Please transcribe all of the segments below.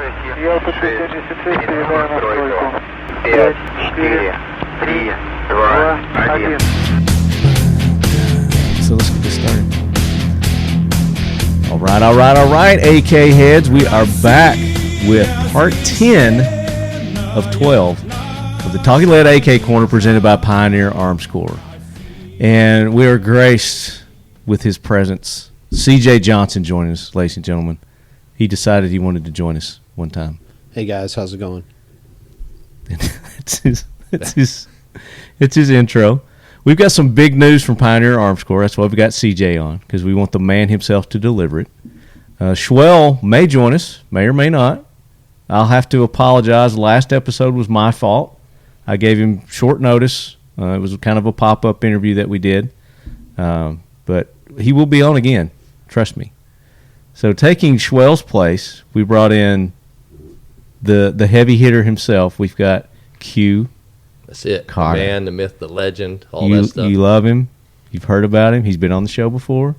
Я подтверждение ситуации передаю на стройку. 5, 4, 3, 2, 1. So let's get this started. All right, AK heads. We are back with part 10 of 12 of the Talking Lead AK Corner presented by Pioneer Arms Corp. And we are graced with his presence. CJ Johnson joining us, ladies and gentlemen. He decided he wanted to join us one time. Hey guys, how's it going? it's his intro. We've got some big news from Pioneer Arms Corp. That's why we've got CJ on, because we want the man himself to deliver it. Schwell may join us, may or may not. I'll have to apologize. The last episode was my fault. I gave him short notice. It was kind of a pop-up interview that we did. But he will be on again. Trust me. So taking Schwell's place, we brought in the heavy hitter himself. We've got Q. That's it. Carter. The man, the myth, the legend, all that stuff. You love him. You've heard about him. He's been on the show before.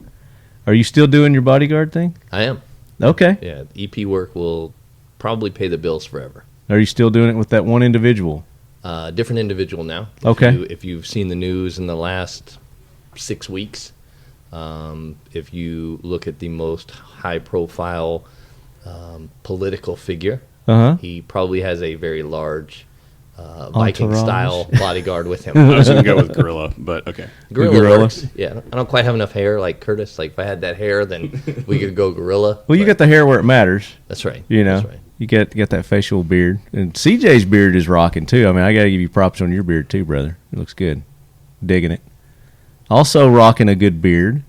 Are you still doing your bodyguard thing? I am. Okay. Yeah, EP work will probably pay the bills forever. Are you still doing it with that one individual? Different individual now. Okay. If you've seen the news in the last 6 weeks, if you look at the most high-profile political figure, he probably has a very large Viking-style bodyguard with him. I was going to go with gorilla, but okay. Gorilla works. Yeah, I don't quite have enough hair like Curtis. Like if I had that hair, then we could go gorilla. Well, you got the hair where it matters. That's right. You know, that's right. You get that facial beard, and CJ's beard is rocking too. I mean, I got to give you props on your beard too, brother. It looks good. Digging it. Also rocking a good beard.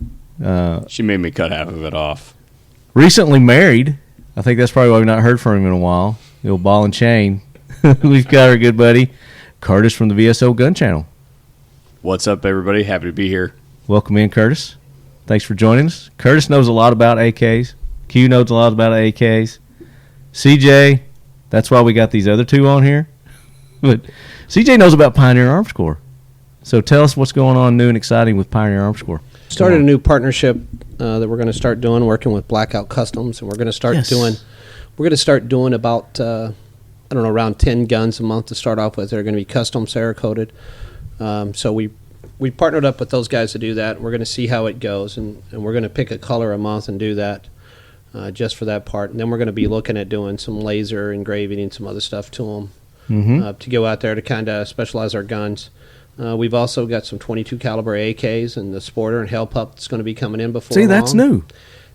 She made me cut half of it off. Recently married. I think that's probably why we've not heard from him in a while. The old ball and chain. We've got our good buddy Curtis from the VSO Gun Channel. What's up, everybody? Happy to be here. Welcome in, Curtis. Thanks for joining us. Curtis knows a lot about AKs. Q knows a lot about AKs. CJ, that's why we got these other two on here. But CJ knows about Pioneer Arms Corp. So tell us what's going on new and exciting with Pioneer Arms Corp. Started a new partnership that we're going to start doing, working with Blackout Customs, and we're going to start doing about around 10 guns a month to start off with. They're going to be custom Cerakoted. So we partnered up with those guys to do that. We're going to see how it goes, and we're going to pick a color a month and do that just for that part. And then we're going to be looking at doing some laser engraving and some other stuff to them to go out there to kind of specialize our guns. We've also got some 22 caliber AKs and the Sporter and Hell Pup that's going to be coming in before long. That's new.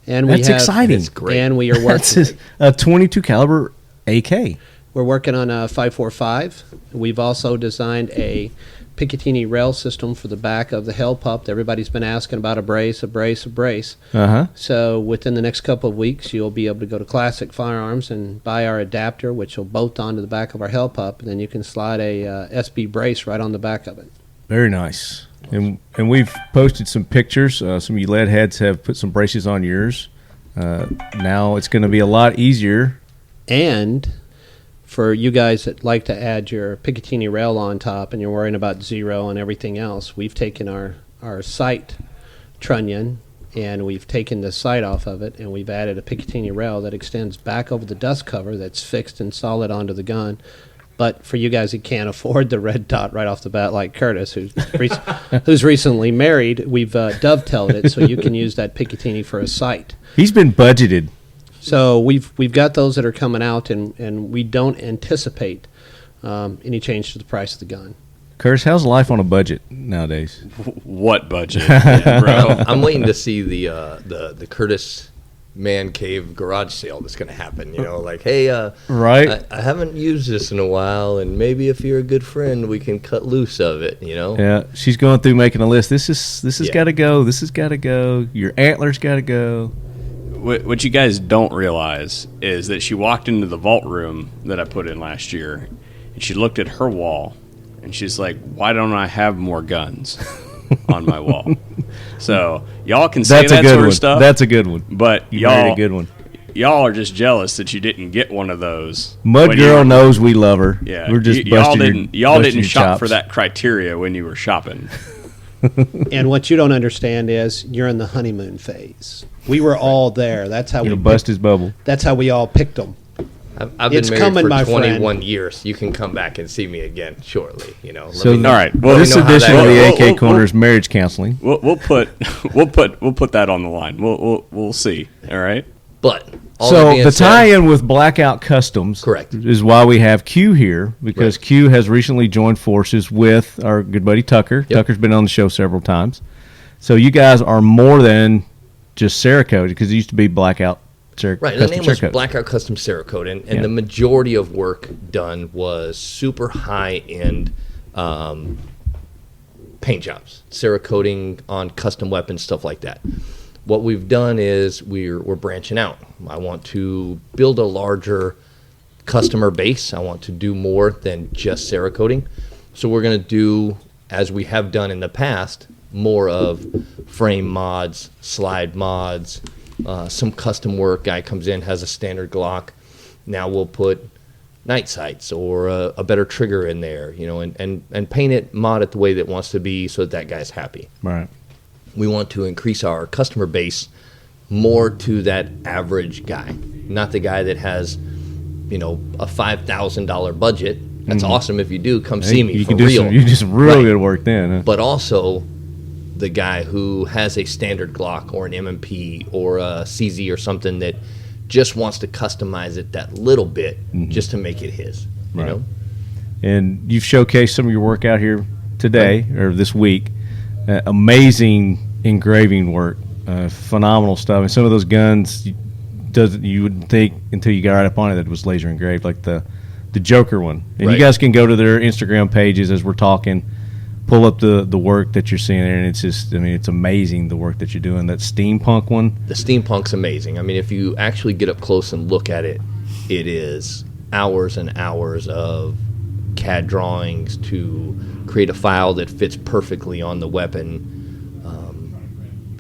And that's exciting. It's great. And we are working a 22 caliber AK. We're working on a 5.45. We've also designed a Picatinny rail system for the back of the Hell Pup. Everybody's been asking about a brace. So within the next couple of weeks, you'll be able to go to Classic Firearms and buy our adapter, which will bolt onto the back of our Hell Pup, and then you can slide a SB brace right on the back of it. Very nice. And we've posted some pictures. Some of you lead heads have put some braces on yours. Now it's going to be a lot easier. And for you guys that like to add your Picatinny rail on top and you're worrying about zero and everything else, we've taken our sight trunnion and we've taken the sight off of it, and we've added a Picatinny rail that extends back over the dust cover that's fixed and solid onto the gun. But for you guys that can't afford the red dot right off the bat, like Curtis, who's recently married, we've dovetailed it so you can use that Picatinny for a sight. He's been budgeted. So we've got those that are coming out, and we don't anticipate any change to the price of the gun. Curtis, how's life on a budget nowadays? What budget, bro? I'm waiting to see the Curtis man cave garage sale that's going to happen. You know, like, hey, right? I haven't used this in a while, and maybe if you're a good friend, we can cut loose of it. You know? Yeah, she's going through making a list. This has got to go. This has got to go. Your antler's got to go. What you guys don't realize is that she walked into the vault room that I put in last year, and she looked at her wall, and she's like, "Why don't I have more guns on my wall?" So y'all can say that sort of stuff. That's a good one. But you made a good one. Y'all are just jealous that you didn't get one of those. Mud Girl knows we love her. Yeah, we're just y'all didn't shop chops. for that criteria when you were shopping. And what you don't understand is you're in the honeymoon phase. We were all there. That's how we bust his bubble. That's how we all picked them. I've It's been married coming, my for friend. 21 years. You can come back and see me again shortly. You know. So, All right. Well, this know how edition that of the goes. AK Corner is marriage counseling. we'll put that on the line. We'll see. All right. But all that So being the said- tie-in with Blackout Customs, Correct. is why we have Q here, because Right. Q has recently joined forces with our good buddy Tucker. Yep. Tucker's been on the show several times. So you guys are more than just Cerakote, because it used to be Blackout Cerakote. Right, the name was Blackout Custom Cerakote, and Yeah. the majority of work done was super high-end paint jobs, Cerakoting on custom weapons, stuff like that. What we've done is we're branching out. I want to build a larger customer base. I want to do more than just Cerakoting. So we're going to do, as we have done in the past, more of frame mods, slide mods, some custom work. Guy comes in, has a standard Glock. Now we'll put night sights or a better trigger in there, you know, and paint it, mod it the way that it wants to be so that guy's happy. Right. We want to increase our customer base more to that average guy, not the guy that has, you know, a $5,000 budget. That's awesome if you do. Come see me You for can do real. some, you do some real Right. good work then. Huh? But also the guy who has a standard Glock or an M&P or a CZ or something that just wants to customize it that little bit just to make it his, you Right. know? And you've showcased some of your work out here today or this week. Amazing engraving work, phenomenal stuff. And some of those guns, you wouldn't think until you got right up on it that it was laser engraved, like the Joker one. And you Right. guys can go to their Instagram pages as we're talking, pull up the work that you're seeing there, and it's just, I mean, it's amazing the work that you're doing. That steampunk one. The steampunk's amazing. I mean, if you actually get up close and look at it, it is hours and hours of CAD drawings to create a file that fits perfectly on the weapon.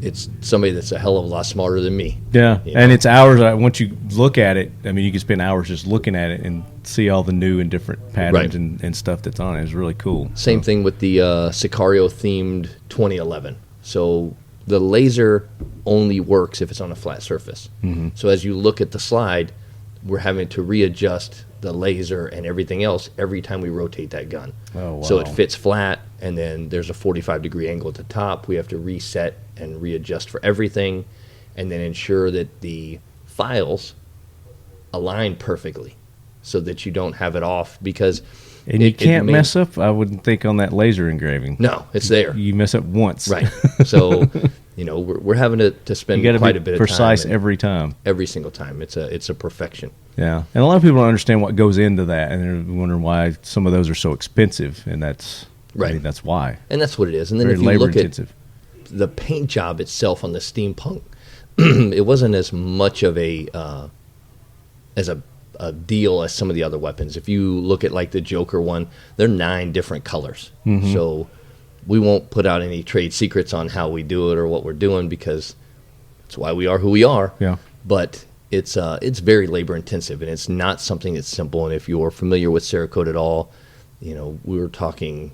It's somebody that's a hell of a lot smarter than me. Yeah, You and know? it's hours. Once you look at it, I mean, you can spend hours just looking at it and see all the new and different patterns Right. and stuff that's on it. It's really cool. Same thing with the Sicario themed 2011. So the laser only works if it's on a flat surface. So as you look at the slide, we're having to readjust the laser and everything else every time we rotate that gun. Oh, So it wow. fits flat, and then there's a 45-degree angle at the top. We have to reset and readjust for everything, and then ensure that the files align perfectly so that you don't have it off, because And you can't may- mess up, I wouldn't think, on that laser engraving. No, it's there. You mess up once. Right. So, you know, we're having to spend You got quite to a bit be of precise time. every time. Every single time. It's a perfection. Yeah. And a lot of people don't understand what goes into that, and they're wondering why some of those are so expensive, and that's I Right. mean, that's why. And that's what it is. And then Very if you labor look intensive. at the paint job itself on the steampunk, it wasn't as much of a deal as some of the other weapons. If you look at like the Joker one, they're 9 different colors. Mm-hmm. So we won't put out any trade secrets on how we do it or what we're doing, because that's why we are who we are. Yeah. But it's very labor intensive, and it's not something that's simple. And if you're familiar with Cerakote at all, you know, we were talking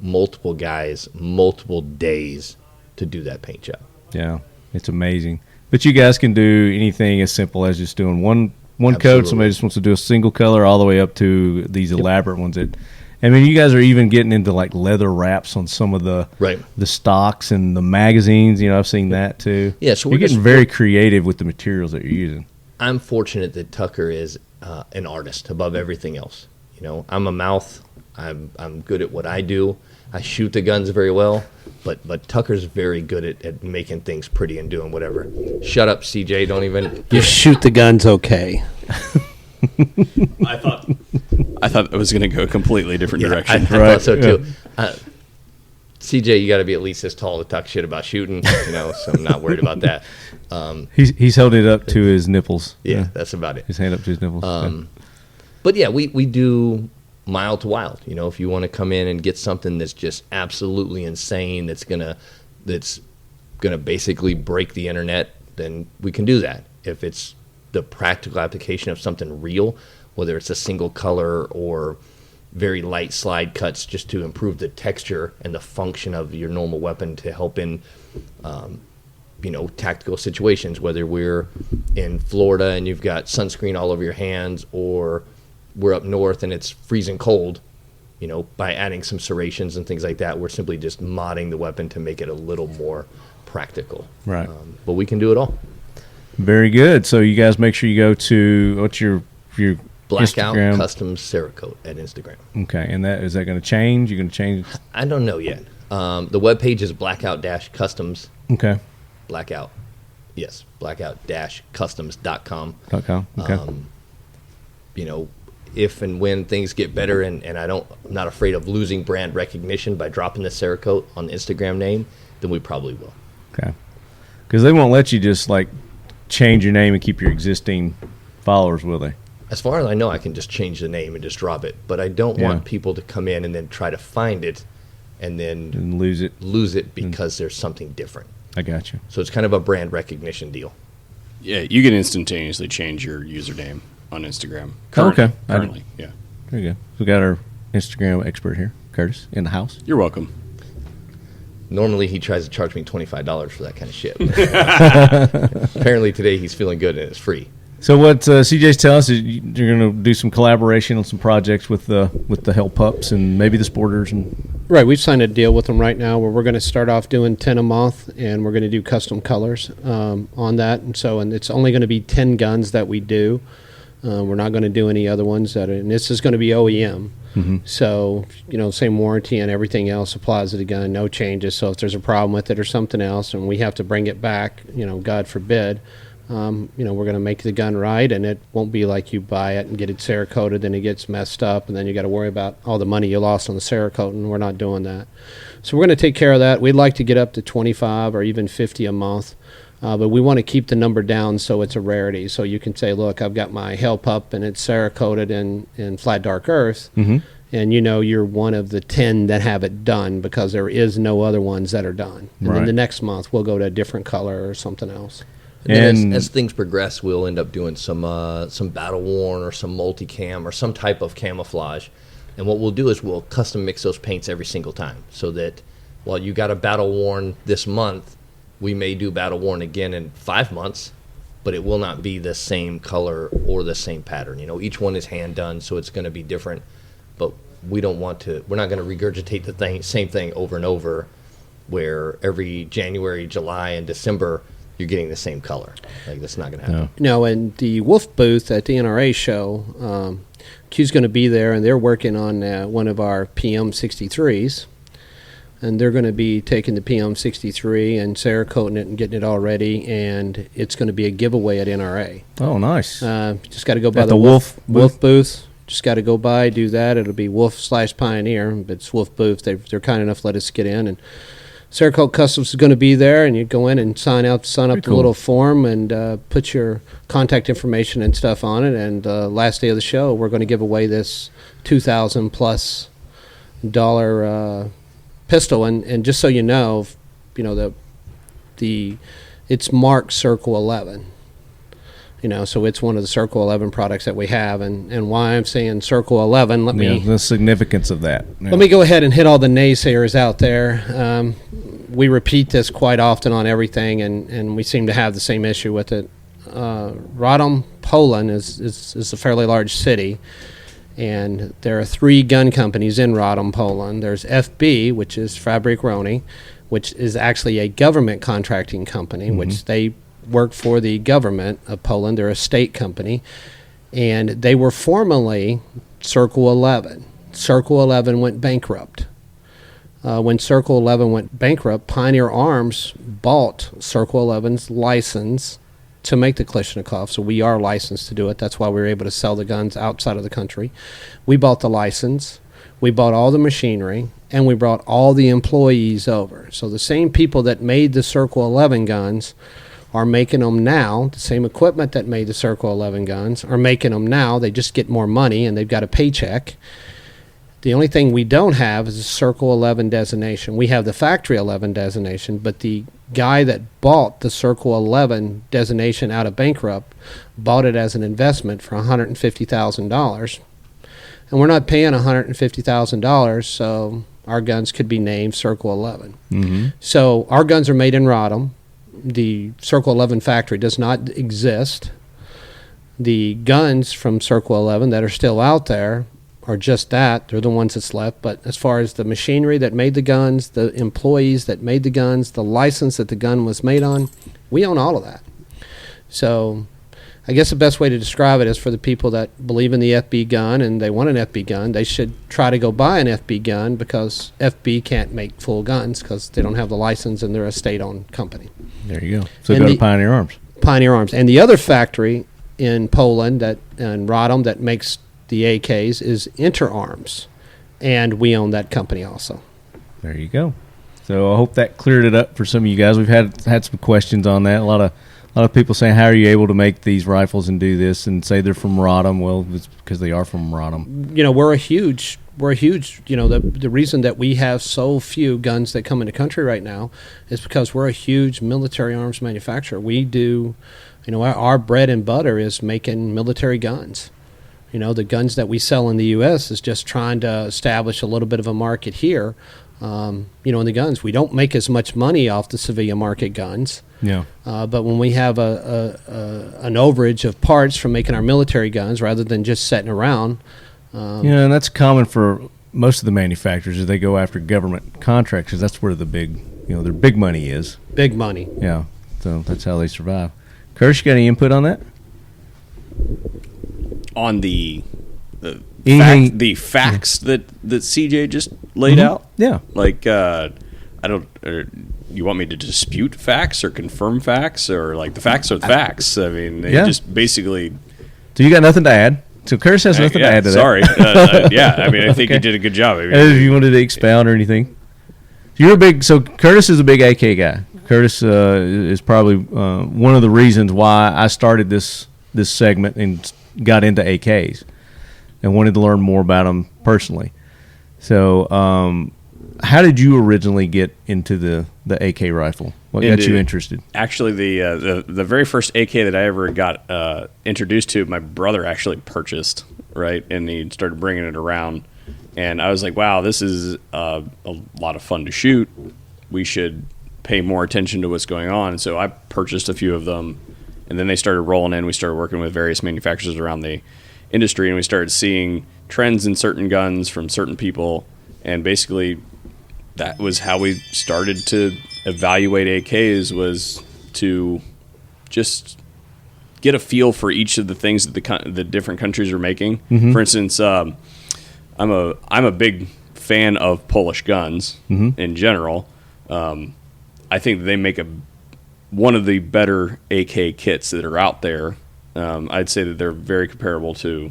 multiple guys, multiple days to do that paint job. Yeah. It's amazing. But you guys can do anything as simple as just doing one coat. Absolutely. Somebody just wants to do a single color, all the way up to these elaborate ones. That, I mean, you guys are even getting into like leather wraps on some of the Right. the stocks and the magazines. You know, I've seen that too. Yeah, so you're we're getting just- very creative with the materials that you're using. I'm fortunate that Tucker is an artist above everything else. You know, I'm a mouth. I'm good at what I do. I shoot the guns very well, but Tucker's very good at making things pretty and doing whatever. Shut up, CJ. Don't even. You shoot the guns okay. I thought it was going to go a completely different I direction. thought so too. CJ, you got to be at least this tall to talk shit about shooting. You know, so I'm not worried about that. He's held it up to his nipples. Yeah, that's about it. His hand up to his nipples. But yeah, we do mild to wild. You know, if you want to come in and get something that's just absolutely insane, that's gonna basically break the internet, then we can do that. If it's the practical application of something real, whether it's a single color or very light slide cuts just to improve the texture and the function of your normal weapon to help in tactical situations, whether we're in Florida and you've got sunscreen all over your hands, or we're up north and it's freezing cold. By adding some serrations and things like that, we're simply just modding the weapon to make it a little more practical. Right. But we can do it all. Very good. So you guys make sure you go to, what's your Blackout Instagram? Custom Cerakote at Instagram. Okay. And is that going to change? You're going to change? I don't know yet. The webpage is blackout-customs. Okay. Blackout. Yes. Blackout-customs.com. Okay. If and when things get better and I'm not afraid of losing brand recognition by dropping the Cerakote on the Instagram name, then we probably will. Okay. Because they won't let you just change your name and keep your existing followers, will they? As far as I know, I can just change the name and just drop it. But I don't want people to come in and then try to find it and then lose it because there's something different. I got you. So it's kind of a brand recognition deal. Yeah, you can instantaneously change your username on Instagram. Okay. Currently, yeah. There you go. We got our Instagram expert here, Curtis, in the house. You're welcome. Normally, he tries to charge me $25 for that kind of shit. Apparently, today he's feeling good and it's free. So what CJ's telling us is you're going to do some collaboration on some projects with the Hell Pups and maybe the Sporters. Right, we've signed a deal with them right now where we're going to start off doing 10 a month, and we're going to do custom colors on that. And it's only going to be 10 guns that we do. We're not going to do any other ones and this is going to be OEM. Mm-hmm. So, same warranty and everything else applies to the gun, no changes. So if there's a problem with it or something else and we have to bring it back, God forbid, we're going to make the gun right, and it won't be like you buy it and get it Cerakoted, then it gets messed up, and then you got to worry about all the money you lost on the Cerakote, and we're not doing that. So we're going to take care of that. We'd like to get up to 25 or even 50 a month. But we want to keep the number down so it's a rarity. So you can say, look, I've got my Hell Pup and it's Cerakoted in flat dark earth. Mm-hmm. And you're one of the 10 that have it done because there is no other ones that are done. And then the next month we'll go to a different color or something else. And as things progress, we'll end up doing some battle worn or some multicam or some type of camouflage. And what we'll do is we'll custom mix those paints every single time, so that while you got a battle worn this month, we may do battle worn again in 5 months, but it will not be the same color or the same pattern. Each one is hand done, so it's going to be different. But we're not going to regurgitate the same thing over and over, where every January, July, and December you're getting the same color. That's not going to happen. No, and the Wolf booth at the NRA show, Q's going to be there, and they're working on one of our PM63s. And they're going to be taking the PM63 and Cerakoting it and getting it all ready, and it's going to be a giveaway at NRA. Oh, nice. Just got to go by at the Wolf booth. Just got to go by, do that. It'll be Wolf/Pioneer, but it's Wolf booth. They're kind enough to let us get in, and Cerakote Customs is going to be there, and you go in and sign up the little form and put your contact information and stuff on it. And last day of the show, we're going to give away this $2,000+ pistol, and just so you know, it's marked Circle 11. So it's one of the Circle 11 products that we have, and why I'm saying Circle 11. The significance of that. Yeah. Let me go ahead and hit all the naysayers out there. We repeat this quite often on everything, and we seem to have the same issue with it. Radom, Poland is a fairly large city. And there are 3 gun companies in Radom, Poland. There's FB, which is Fabrik Roni, which is actually a government contracting company, which they work for the government of Poland. They're a state company. And they were formerly Circle 11. Circle 11 went bankrupt. When Circle 11 went bankrupt, Pioneer Arms bought Circle 11's license to make the Kalashnikov, so we are licensed to do it. That's why we were able to sell the guns outside of the country. We bought the license, we bought all the machinery, and we brought all the employees over. So the same people that made the Circle 11 guns are making them now. The same equipment that made the Circle 11 guns are making them now. They just get more money, and they've got a paycheck. The only thing we don't have is a Circle 11 designation. We have the Factory 11 designation, but the guy that bought the Circle 11 designation out of bankrupt bought it as an investment for $150,000. And we're not paying $150,000, so our guns could be named Circle 11. Mm-hmm. So our guns are made in Radom. the Circle 11 factory does not exist. The guns from Circle 11 that are still out there are just that. They're the ones that's left. But as far as the machinery that made the guns, the employees that made the guns, the license that the gun was made on, we own all of that. So I guess the best way to describe it is for the people that believe in the FB gun and they want an FB gun, they should try to go buy an FB gun, because FB can't make full guns because they don't have the license and they're a state-owned company. There you go. So go to Pioneer Arms. Pioneer Arms. And the other factory in Poland and Radom that makes the AKs is Inter Arms, and we own that company also. There you go. So I hope that cleared it up for some of you guys. We've had some questions on that. A lot of people saying, how are you able to make these rifles and do this, and say they're from Radom. Well, it's because they are from Radom. We're a huge, the reason that we have so few guns that come into country right now is because we're a huge military arms manufacturer. We do, our bread and butter is making military guns. The guns that we sell in the U.S. is just trying to establish a little bit of a market here. In the guns, we don't make as much money off the civilian market guns. Yeah. But when we have an overage of parts from making our military guns, rather than just sitting around. And that's common for most of the manufacturers. Is they go after government contractors. That's where the big, their big money is. Big money. Yeah. So that's how they survive. Curtis, you got any input on that? On the facts that CJ just laid out? Yeah. Like, I don't... you want me to dispute facts or confirm facts, or like the facts are the facts? I mean, they just basically... So you got nothing to add? So Curtis has nothing to add to that. Sorry. I mean, I think you did a good job. I mean, if you wanted to expound or anything. So Curtis is a big AK guy. Curtis is probably one of the reasons why I started this segment and got into AKs and wanted to learn more about them personally. So how did you originally get into the AK rifle? What got you interested? Actually, the very first AK that I ever got introduced to, my brother actually purchased, right? And he started bringing it around. And I was like, wow, this is a lot of fun to shoot. We should pay more attention to what's going on. And so I purchased a few of them. And then they started rolling in. We started working with various manufacturers around the industry, and we started seeing trends in certain guns from certain people. And basically, that was how we started to evaluate AKs, was to just get a feel for each of the things that the different countries are making. Mm-hmm. For instance, I'm a big fan of Polish guns in general. I think they make one of the better AK kits that are out there. I'd say that they're very comparable to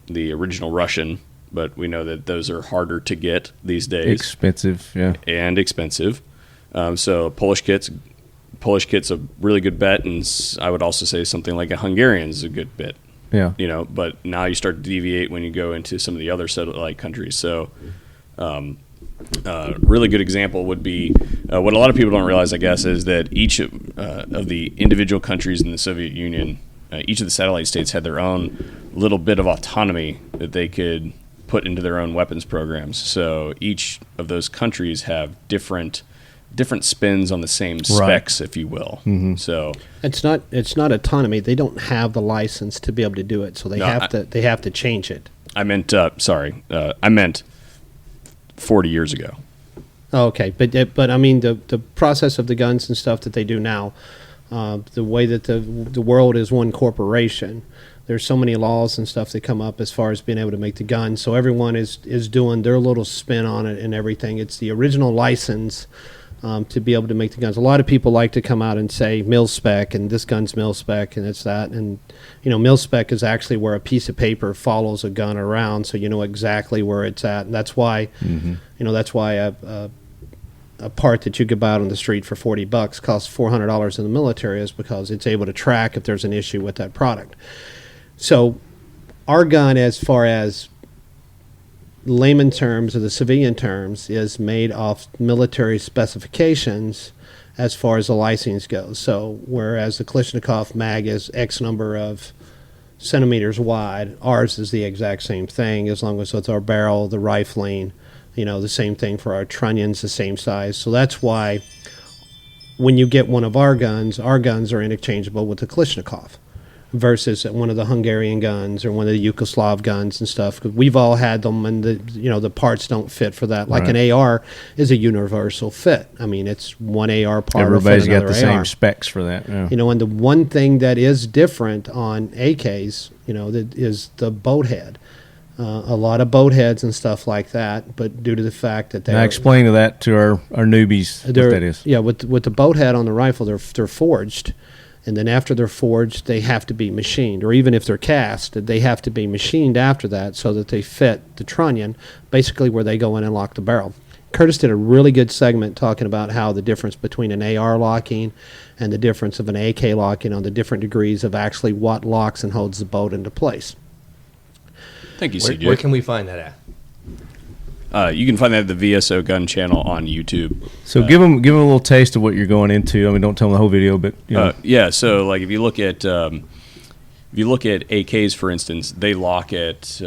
the original Russian, but we know that those are harder to get these days. Expensive, yeah. And expensive. So Polish kit's a really good bet, and I would also say something like a Hungarian is a good bet. Yeah. But now you start to deviate when you go into some of the other satellite countries. So really good example would be what a lot of people don't realize, I guess, is that each of the individual countries in the Soviet Union, each of the satellite states had their own little bit of autonomy that they could put into their own weapons programs. So each of those countries have different spins on the same specs, if you will. Mm-hmm. So it's not autonomy. They don't have the license to be able to do it, so they have to change it. I meant I meant 40 years ago. Oh, okay, but I mean the process of the guns and stuff that they do now, the way that the world is one corporation. There's so many laws and stuff that come up as far as being able to make the gun. So everyone is doing their little spin on it and everything. It's the original license to be able to make the guns. A lot of people like to come out and say mil spec, and this gun's mil spec, and it's that. And mil spec is actually where a piece of paper follows a gun around, so you know exactly where it's at. And that's why, a part that you could buy out on the street for $40 costs $400 in the military, is because it's able to track if there's an issue with that product. So our gun, as far as layman terms or the civilian terms, is made off military specifications as far as the license goes. So whereas the Kalashnikov mag is X number of centimeters wide, ours is the exact same thing, as long as it's our barrel, the rifling, the same thing for our trunnions, the same size. So that's why when you get one of our guns are interchangeable with the Kalashnikov versus one of the Hungarian guns or one of the Yugoslav guns and stuff. 'Cause we've all had them, and the parts don't fit for that. Like an AR is a universal fit. I mean, it's one AR part. Everybody's got the AR. same specs for that. Yeah. And the one thing that is different on AKs, that is the boat head. A lot of boat heads and stuff like that, but due to the fact that Now explain that to our newbies what that is. Yeah, with the boat head on the rifle, they're forged, and then after they're forged, they have to be machined, or even if they're cast, they have to be machined after that so that they fit the trunnion, basically where they go in and lock the barrel. Curtis did a really good segment talking about how the difference between an AR locking and the difference of an AK locking on the different degrees of actually what locks and holds the boat into place. Thank you, CJ. Where can we find that at? You can find that at the VSO Gun Channel on YouTube. So give them a little taste of what you're going into. I mean, don't tell them the whole video, but yeah. So like if you look at AKs, for instance, they lock at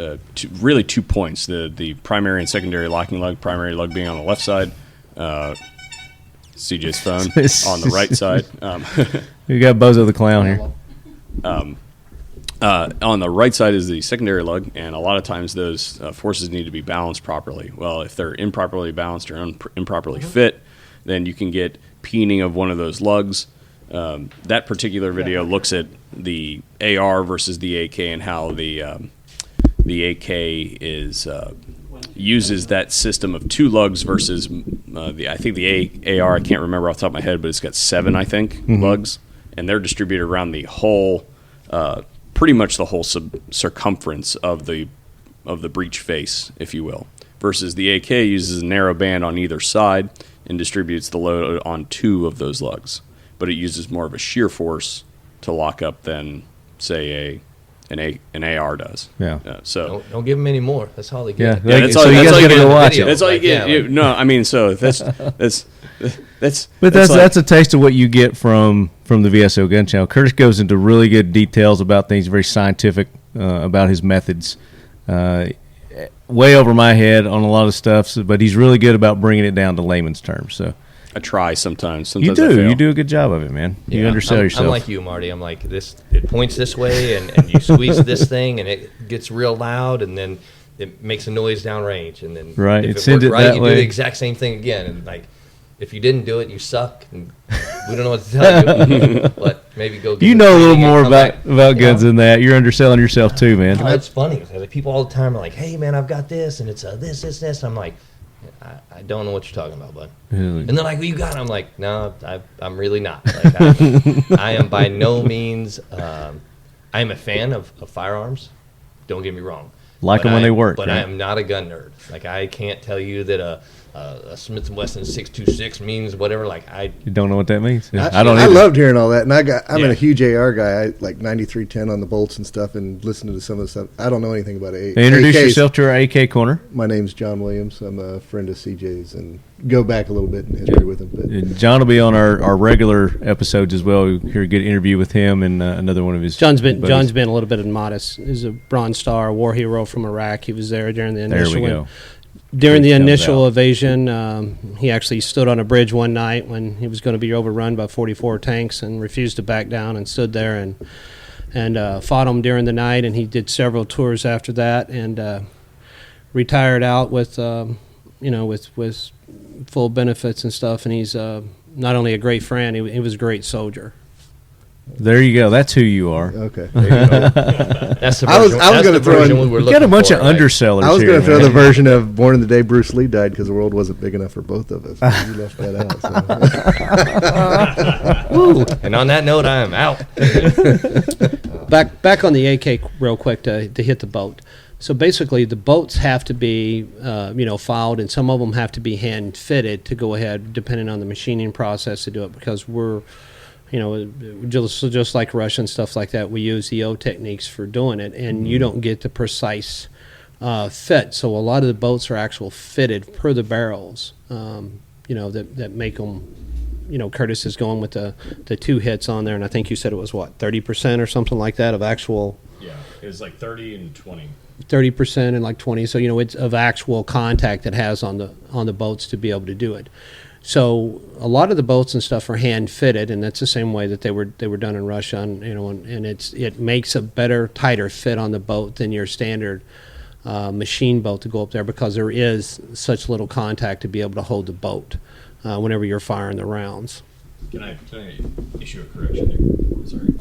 really 2 points: the primary and secondary locking lug. Primary lug being on the left side. CJ's phone on the right side. We got Bozo the Clown here. On the right side is the secondary lug, and a lot of times those forces need to be balanced properly. Well, if they're improperly balanced or improperly fit, then you can get peening of one of those lugs. That particular video looks at the AR versus the AK and how the AK uses that system of 2 lugs versus I think the AR, I can't remember off the top of my head, but it's got 7, I think, lugs, and they're distributed around the whole. Pretty much the whole circumference of the breech face, if you will, versus the AK uses a narrow band on either side and distributes the load on 2 of those lugs, but it uses more of a shear force to lock up than, say, an AR does. Yeah. So don't give them any more. That's all they get. Yeah. That's so all you guys got to go watch it. That's all you get. No, I mean, so that's. But that's a taste of what you get from the VSO Gun Channel. Curtis goes into really good details about things, very scientific about his methods. Way over my head on a lot of stuff, but he's really good about bringing it down to layman's terms. So I try sometimes. You do. You do a good job of it, man. You undersell yourself. I'm like you, Marty. I'm like this. It points this way, and you squeeze this thing, and it gets real loud, and then it makes a noise downrange, and then right. if it worked right, you do the exact same thing again, and like. If you didn't do it, you suck, and we don't know what to tell you. But maybe go. You know a little more about guns than that. You're underselling yourself too, man. That's funny. Like, people all the time are like, "Hey, man, I've got this, and it's this." And I'm like, I don't know what you're talking about, bud. And they're like, "Well, you got it." I'm like, "No, I'm really not. Like, I am by no means. I am a fan of firearms. Don't get me wrong. Like them when they work. But right? I am not a gun nerd. Like, I can't tell you that a Smith & Wesson 626 means whatever. Like, you don't know what that means. I don't. I loved hearing all that, and I'm a huge AR guy. I like 9310 on the bolts and stuff, and listening to some of the stuff. I don't know anything about it. Introduce yourself to our AK Corner. My name's John Williams. I'm a friend of CJ's, and go back a little bit in history with him. But John will be on our regular episodes as well. We hear a good interview with him and another one of his. John's been a little bit modest. He's a Bronze Star war hero from Iraq. He was there during the initial. There we go. During the initial invasion, he actually stood on a bridge one night when he was going to be overrun by 44 tanks and refused to back down and stood there and fought them during the night. And he did several tours after that and retired out with with full benefits and stuff. And he's not only a great friend, he was a great soldier. There you go. That's who you are. Okay. There you go. That's the version. I was going to throw in. We got a bunch of undersellers. I was going to throw the version of "Born in the Day Bruce Lee died" because the world wasn't big enough for both of us. You left that out. So. And on that note, I am out. Back on the AK real quick to hit the boat. So basically, the boats have to be filed, and some of them have to be hand fitted to go ahead, depending on the machining process to do it, because we're just like Russian stuff like that, we use EO techniques for doing it, and you don't get the precise fit. So a lot of the boats are actual fitted per the barrels, that make them. Curtis is going with the 2 hits on there, and I think you said it was 30% or something like that of actual. Yeah, it was like 30 and 20. 30% and like 20. So it's of actual contact it has on the boats to be able to do it. So a lot of the bolts and stuff are hand fitted, and that's the same way that they were done in Russia. And it makes a better, tighter fit on the boat than your standard machine boat to go up there, because there is such little contact to be able to hold the boat whenever you're firing the rounds. Can I issue a correction there? Sorry.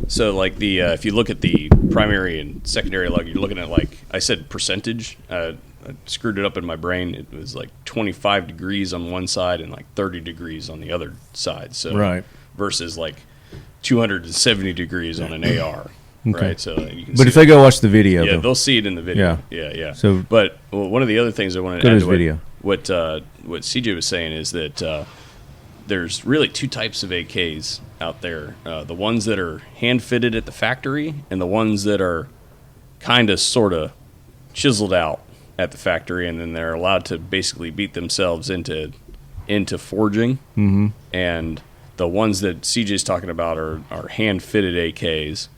So, like if you look at the primary and secondary lug, you're looking at, like I said, percentage. I screwed it up in my brain. It was like 25 degrees on one side and like 30 degrees on the other side. So right. Versus like 270 degrees on an AR. Okay. Right. So you can but see if they go watch the video, yeah, they'll see it in the video. Yeah. So, but one of the other things I wanted to add to video. what CJ was saying is that there's really two types of AKs out there. The ones that are hand fitted at the factory, and the ones that are kind of sort of chiseled out at the factory, and then they're allowed to basically beat themselves into forging. Mm-hmm. And the ones that CJ's talking about are hand fitted AKs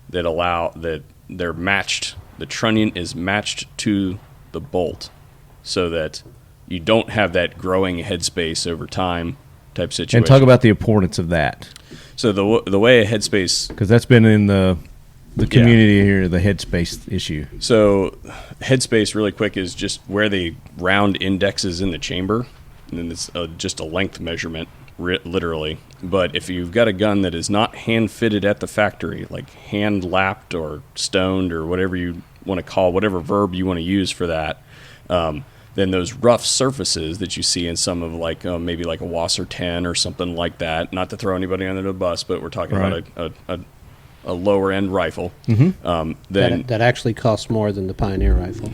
that allow that they're matched. The trunnion is matched to the bolt, so that you don't have that growing headspace over time type situation. And talk about the importance of that. So the way a headspace, because that's been in the community here, the headspace issue. So headspace, really quick, is just where the round index is in the chamber, and then it's just a length measurement, literally. But if you've got a gun that is not hand fitted at the factory, like hand lapped or stoned or whatever you want to call, whatever verb you want to use for that, then those rough surfaces that you see in some of maybe like a Wasser 10 or something like that, not to throw anybody under the bus, but we're talking right. about a lower end rifle. Mm-hmm. Then that actually costs more than the Pioneer rifle.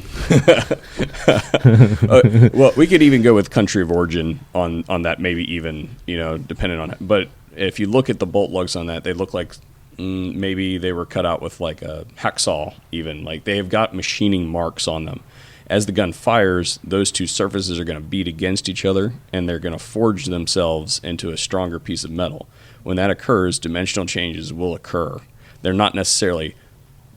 Well, we could even go with country of origin on that, maybe even, depending on it. But if you look at the bolt lugs on that, they look like maybe they were cut out with like a hacksaw even. Like they have got machining marks on them. As the gun fires, those two surfaces are going to beat against each other, and they're going to forge themselves into a stronger piece of metal. When that occurs, dimensional changes will occur. They're not necessarily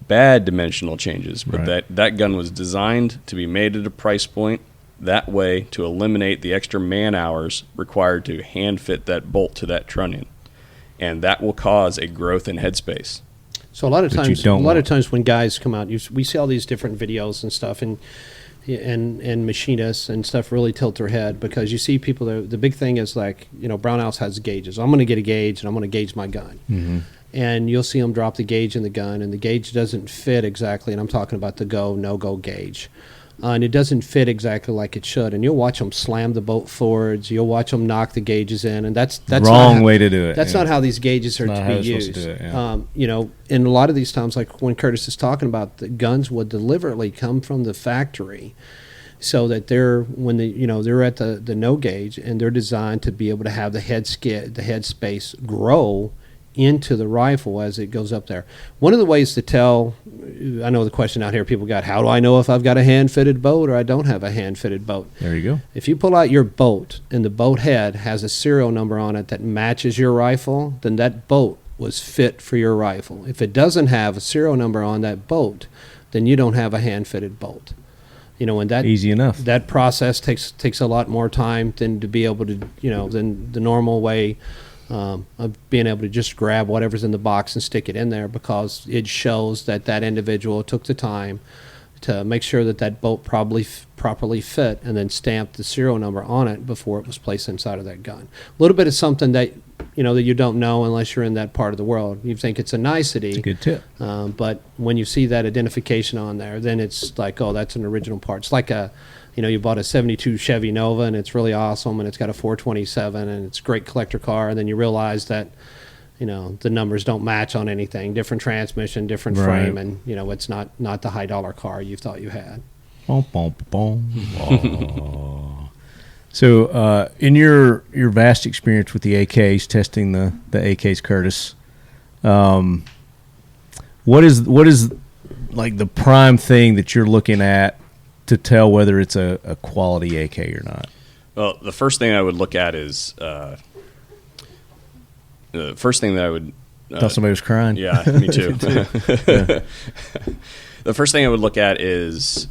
bad dimensional changes, but right. that gun was designed to be made at a price point that way to eliminate the extra man hours required to hand fit that bolt to that trunnion, and that will cause a growth in headspace. So a lot of times when guys come out, we see all these different videos and stuff, and machinists and stuff really tilt their head, because you see people the big thing is like, Brownhouse has gauges. I'm going to get a gauge and I'm going to gauge my gun. Mm-hmm. And you'll see them drop the gauge in the gun, and the gauge doesn't fit exactly, and I'm talking about the go, no-go gauge. And it doesn't fit exactly like it should, and you'll watch them slam the boat forwards. You'll watch them knock the gauges in, and that's wrong way to do it. That's not how these gauges are to be used. To do it, yeah. And a lot of these times, like when Curtis is talking about, the guns would deliberately come from the factory, so that they're at the no gauge, and they're designed to be able to have the head space grow into the rifle as it goes up there. One of the ways to tell, I know the question out here people got, how do I know if I've got a hand-fitted boat or I don't have a hand-fitted boat? There you go. If you pull out your boat and the boat head has a serial number on it that matches your rifle, then that boat was fit for your rifle. If it doesn't have a serial number on that boat, then you don't have a hand-fitted bolt. And that easy enough. That process takes a lot more time than to be able to, than the normal way of being able to just grab whatever's in the box and stick it in there, because it shows that individual took the time to make sure that bolt properly fit, and then stamped the serial number on it before it was placed inside of that gun. A little bit of something that that you don't know unless you're in that part of the world. You think it's a nicety. It's a good tip. But when you see that identification on there, then it's like, oh, that's an original part. It's like you bought a 72 Chevy Nova, and it's really awesome, and it's got a 427, and it's a great collector car, and then you realize that, the numbers don't match on anything. Different transmission, different frame, and, it's not the high-dollar car you thought you had. Boom, boom, boom. So, in your vast experience with the AKs, testing the AKs, Curtis, what is like the prime thing that you're looking at to tell whether it's a quality AK or not? Well, the first thing I would look at is the first thing that I would thought somebody was crying. Yeah, me too. The first thing I would look at is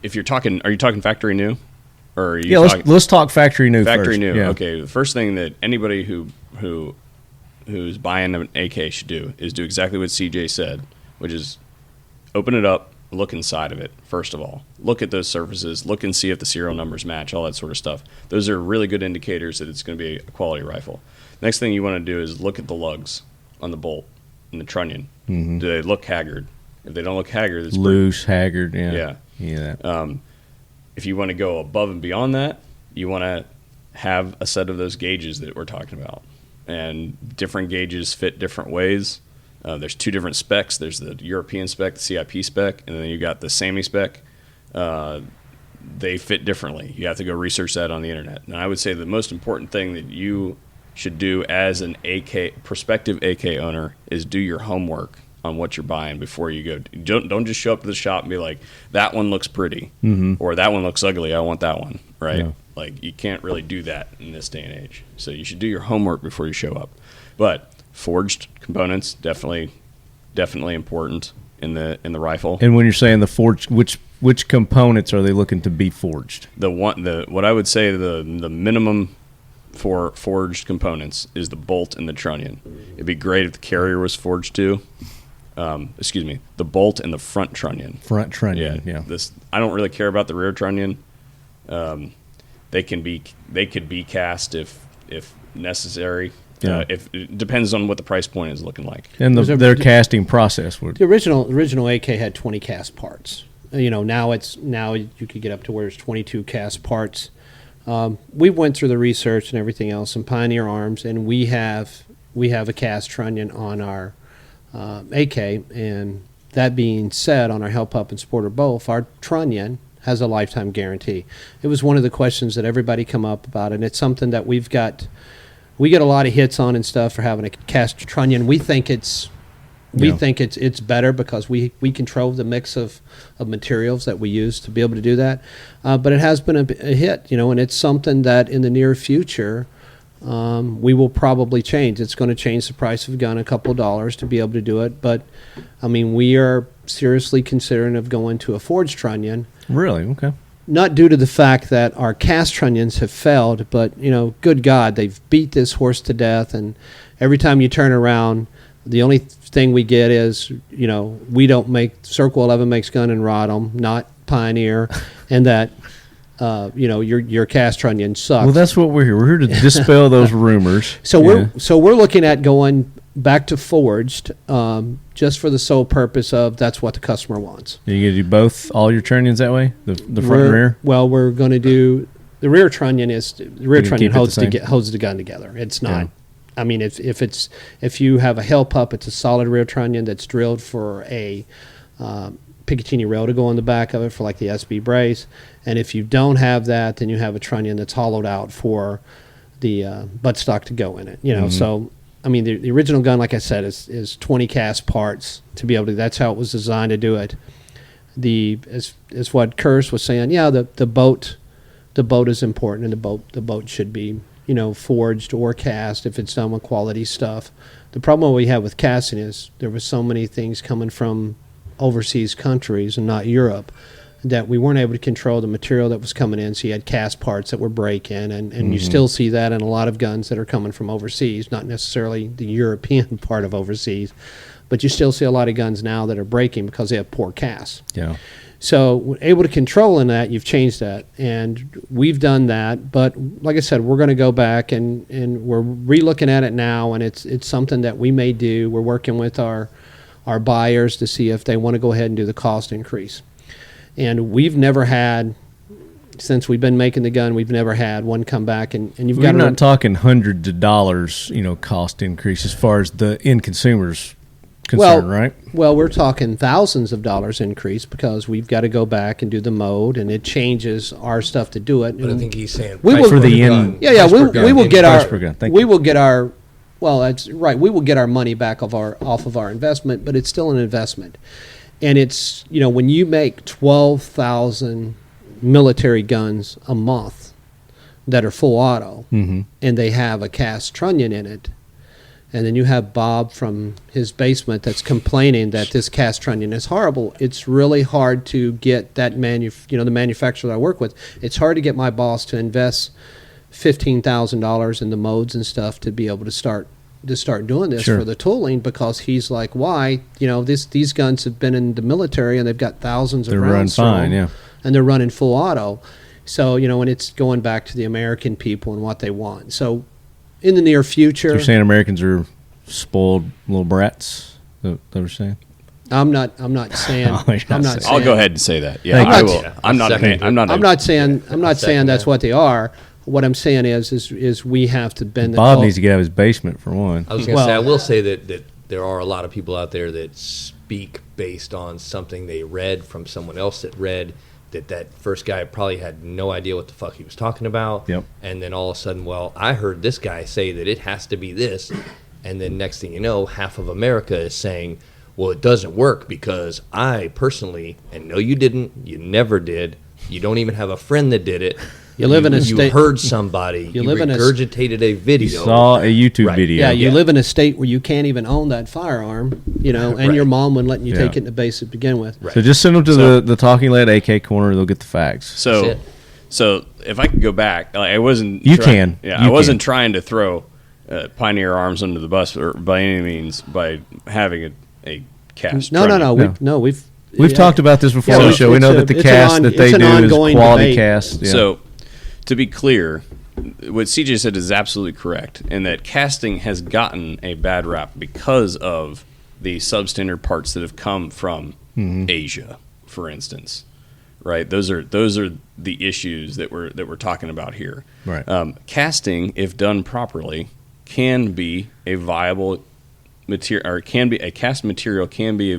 if you're talking, are you talking factory new? Or are you Yeah, talking let's talk factory new factory first. new? Yeah. Okay, the first thing that anybody who's buying an AK should do is do exactly what CJ said, which is open it up, look inside of it, first of all. Look at those surfaces, look and see if the serial numbers match, all that sort of stuff. Those are really good indicators that it's going to be a quality rifle. Next thing you want to do is look at the lugs on the bolt and the trunnion. Mm-hmm. Do they look haggard? If they don't look haggard, it's Loose, haggard. Yeah. If you want to go above and beyond that, you want to have a set of those gauges that we're talking about. And different gauges fit different ways. There's two different specs. There's the European spec, the CIP spec, and then you got the SAMI spec. They fit differently. You have to go research that on the internet. And I would say the most important thing that you should do as an prospective AK owner is do your homework on what you're buying before you go. Don't just show up to the shop and be like, that one looks pretty, or that one looks ugly, I want that one, right? Yeah. Like, you can't really do that in this day and age. So you should do your homework before you show up. But forged components, definitely important in the rifle. And when you're saying the forged, which components are they looking to be forged? What I would say the minimum for forged components is the bolt and the trunnion. It'd be great if the carrier was forged too. The bolt and the front trunnion. Front trunnion, yeah. I don't really care about the rear trunnion. They could be cast if necessary. Yeah. If it depends on what the price point is looking like. And their casting process would. The original AK had 20 cast parts. Now you could get up to where it's 22 cast parts. We went through the research and everything else in Pioneer Arms, and we have a cast trunnion on our AK. And that being said, on our Help Up and Sporter both, our trunnion has a lifetime guarantee. It was one of the questions that everybody come up about, and it's something that we get a lot of hits on and stuff for having a cast trunnion. We think it's better because we control the mix of materials that we use to be able to do that. But it has been a hit, and it's something that in the near future we will probably change. It's going to change the price of a gun a couple of dollars to be able to do it. But I mean, we are seriously considering of going to a forged trunnion. Really? Okay. Not due to the fact that our cast trunnions have failed, but good God, they've beat this horse to death, and every time you turn around, the only thing we get is, we don't make Circle 11 makes gun in Radom, not Pioneer, and that your cast trunnion sucks. Well, that's what we're here. We're here to dispel those rumors. So we're looking at going back to forged, just for the sole purpose of that's what the customer wants. Are you going to do all your trunions that way, the front and rear? Well, we're going to do the rear trunnion. The rear trunnion holds the gun together. It's not. Yeah. I mean, if you have a Help Up, it's a solid rear trunnion that's drilled for a Picatinny rail to go on the back of it for like the SB brace. And if you don't have that, then you have a trunnion that's hollowed out for the buttstock to go in it. So. I mean, the original gun, like I said, is 20 cast parts to be able to. That's how it was designed to do it. As what Curse was saying, yeah, the boat is important, and the boat should be forged or cast if it's done with quality stuff. The problem we have with casting is there was so many things coming from overseas countries and not Europe that we weren't able to control the material that was coming in. So you had cast parts that were breaking, and you still see that in a lot of guns that are coming from overseas, not necessarily the European part of overseas, but you still see a lot of guns now that are breaking because they have poor casts. Yeah. So able to control in that, you've changed that, and we've done that. But like I said, we're going to go back and we're re-looking at it now, and it's something that we may do. We're working with our buyers to see if they want to go ahead and do the cost increase. And we've never had, since we've been making the gun, we've never had one come back and you've got. We're not talking hundreds of dollars, cost increase as far as the end consumers concerned, right? Well, we're talking thousands of dollars increase because we've got to go back and do the mode, and it changes our stuff to do it. But I think he's saying we will for the end. Yeah, we will get our. We will get our. Well, that's right. We will get our money back off of our investment, but it's still an investment. And it's, when you make 12,000 military guns a month that are full auto, and they have a cast trunnion in it, and then you have Bob from his basement that's complaining that this cast trunnion is horrible. It's really hard to get that the manufacturer that I work with. It's hard to get my boss to invest $15,000 in the modes and stuff to be able to start doing this for the tooling, because he's like, why? These guns have been in the military and they've got thousands of rounds they're running fine, and they're running full auto. So and it's going back to the American people and what they want. So in the near future, So you're saying Americans are spoiled little brats? That we're saying? I'm not saying. No, you're not saying. I'll go ahead and say that. Yeah, Thank I you. will. I'm not saying that's what they are. What I'm saying is we have to bend the Bob needs to get out of his basement for one. I was going to say, I will say that there are a lot of people out there that speak based on something they read from someone else that read that first guy probably had no idea what the fuck he was talking about. Yep. And then all of a sudden, well, I heard this guy say that it has to be this. And then next thing you know, half of America is saying, well, it doesn't work because I personally, and no, you didn't, you never did, you don't even have a friend that did it. You live in a state. You heard somebody. You live in a regurgitated a video. You saw a YouTube video. Yeah, you live in a state where you can't even own that firearm, and your mom wouldn't let you take it in the base to begin with. So just send them to the Talking Lead AK Corner. They'll get the facts. So if I could go back, I wasn't. You can. Yeah, I wasn't trying to throw Pioneer Arms under the bus or by any means by having a cast. No. We've talked about this before on the show. We know that the cast that they do is quality cast. Yeah. So, to be clear, what CJ said is absolutely correct, in that casting has gotten a bad rap because of the substandard parts that have come from Asia, for instance. Right? Those are the issues that we're talking about here. Right. Casting, if done properly, can be a viable material, or a cast material can be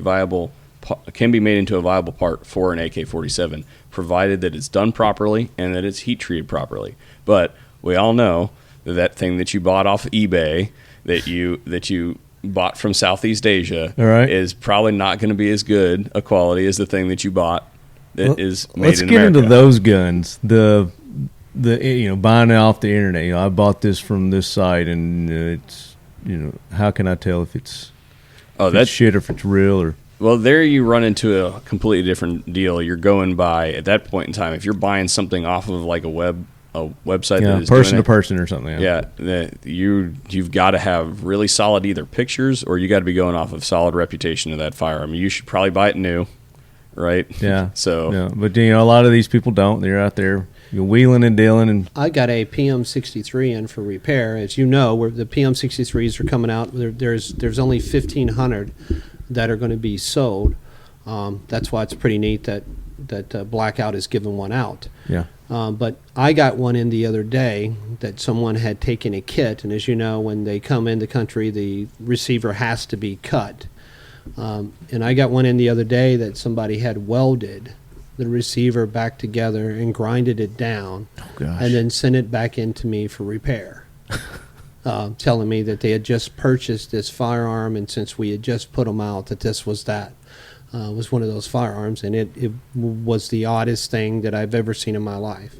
made into a viable part for an AK-47, provided that it's done properly and that it's heat treated properly. But we all know that thing that you bought off eBay, that you bought from Southeast Asia, is probably not going to be as good a quality as the thing that you bought that is made in America. Let's get into those guns. The buying it off the internet. I bought this from this site, and it's how can I tell if it's that's shit or if it's real or. Well, there you run into a completely different deal. You're going by, at that point in time, if you're buying something off of like a website that is person to person or something. You've got to have really solid either pictures, or you got to be going off of solid reputation of that firearm. You should probably buy it new, right? Yeah. So, but a lot of these people don't. They're out there wheeling and dealing, and I got a PM63 in for repair. As you know, where the PM63s are coming out, there's only 1,500 that are going to be sold. That's why it's pretty neat that Blackout is giving one out. Yeah. But I got one in the other day that someone had taken a kit, and as you know, when they come in the country, the receiver has to be cut. And I got one in the other day that somebody had welded the receiver back together and grinded it down, and then sent it back into me for repair. Telling me that they had just purchased this firearm, and since we had just put them out, that this was was one of those firearms, and it was the oddest thing that I've ever seen in my life.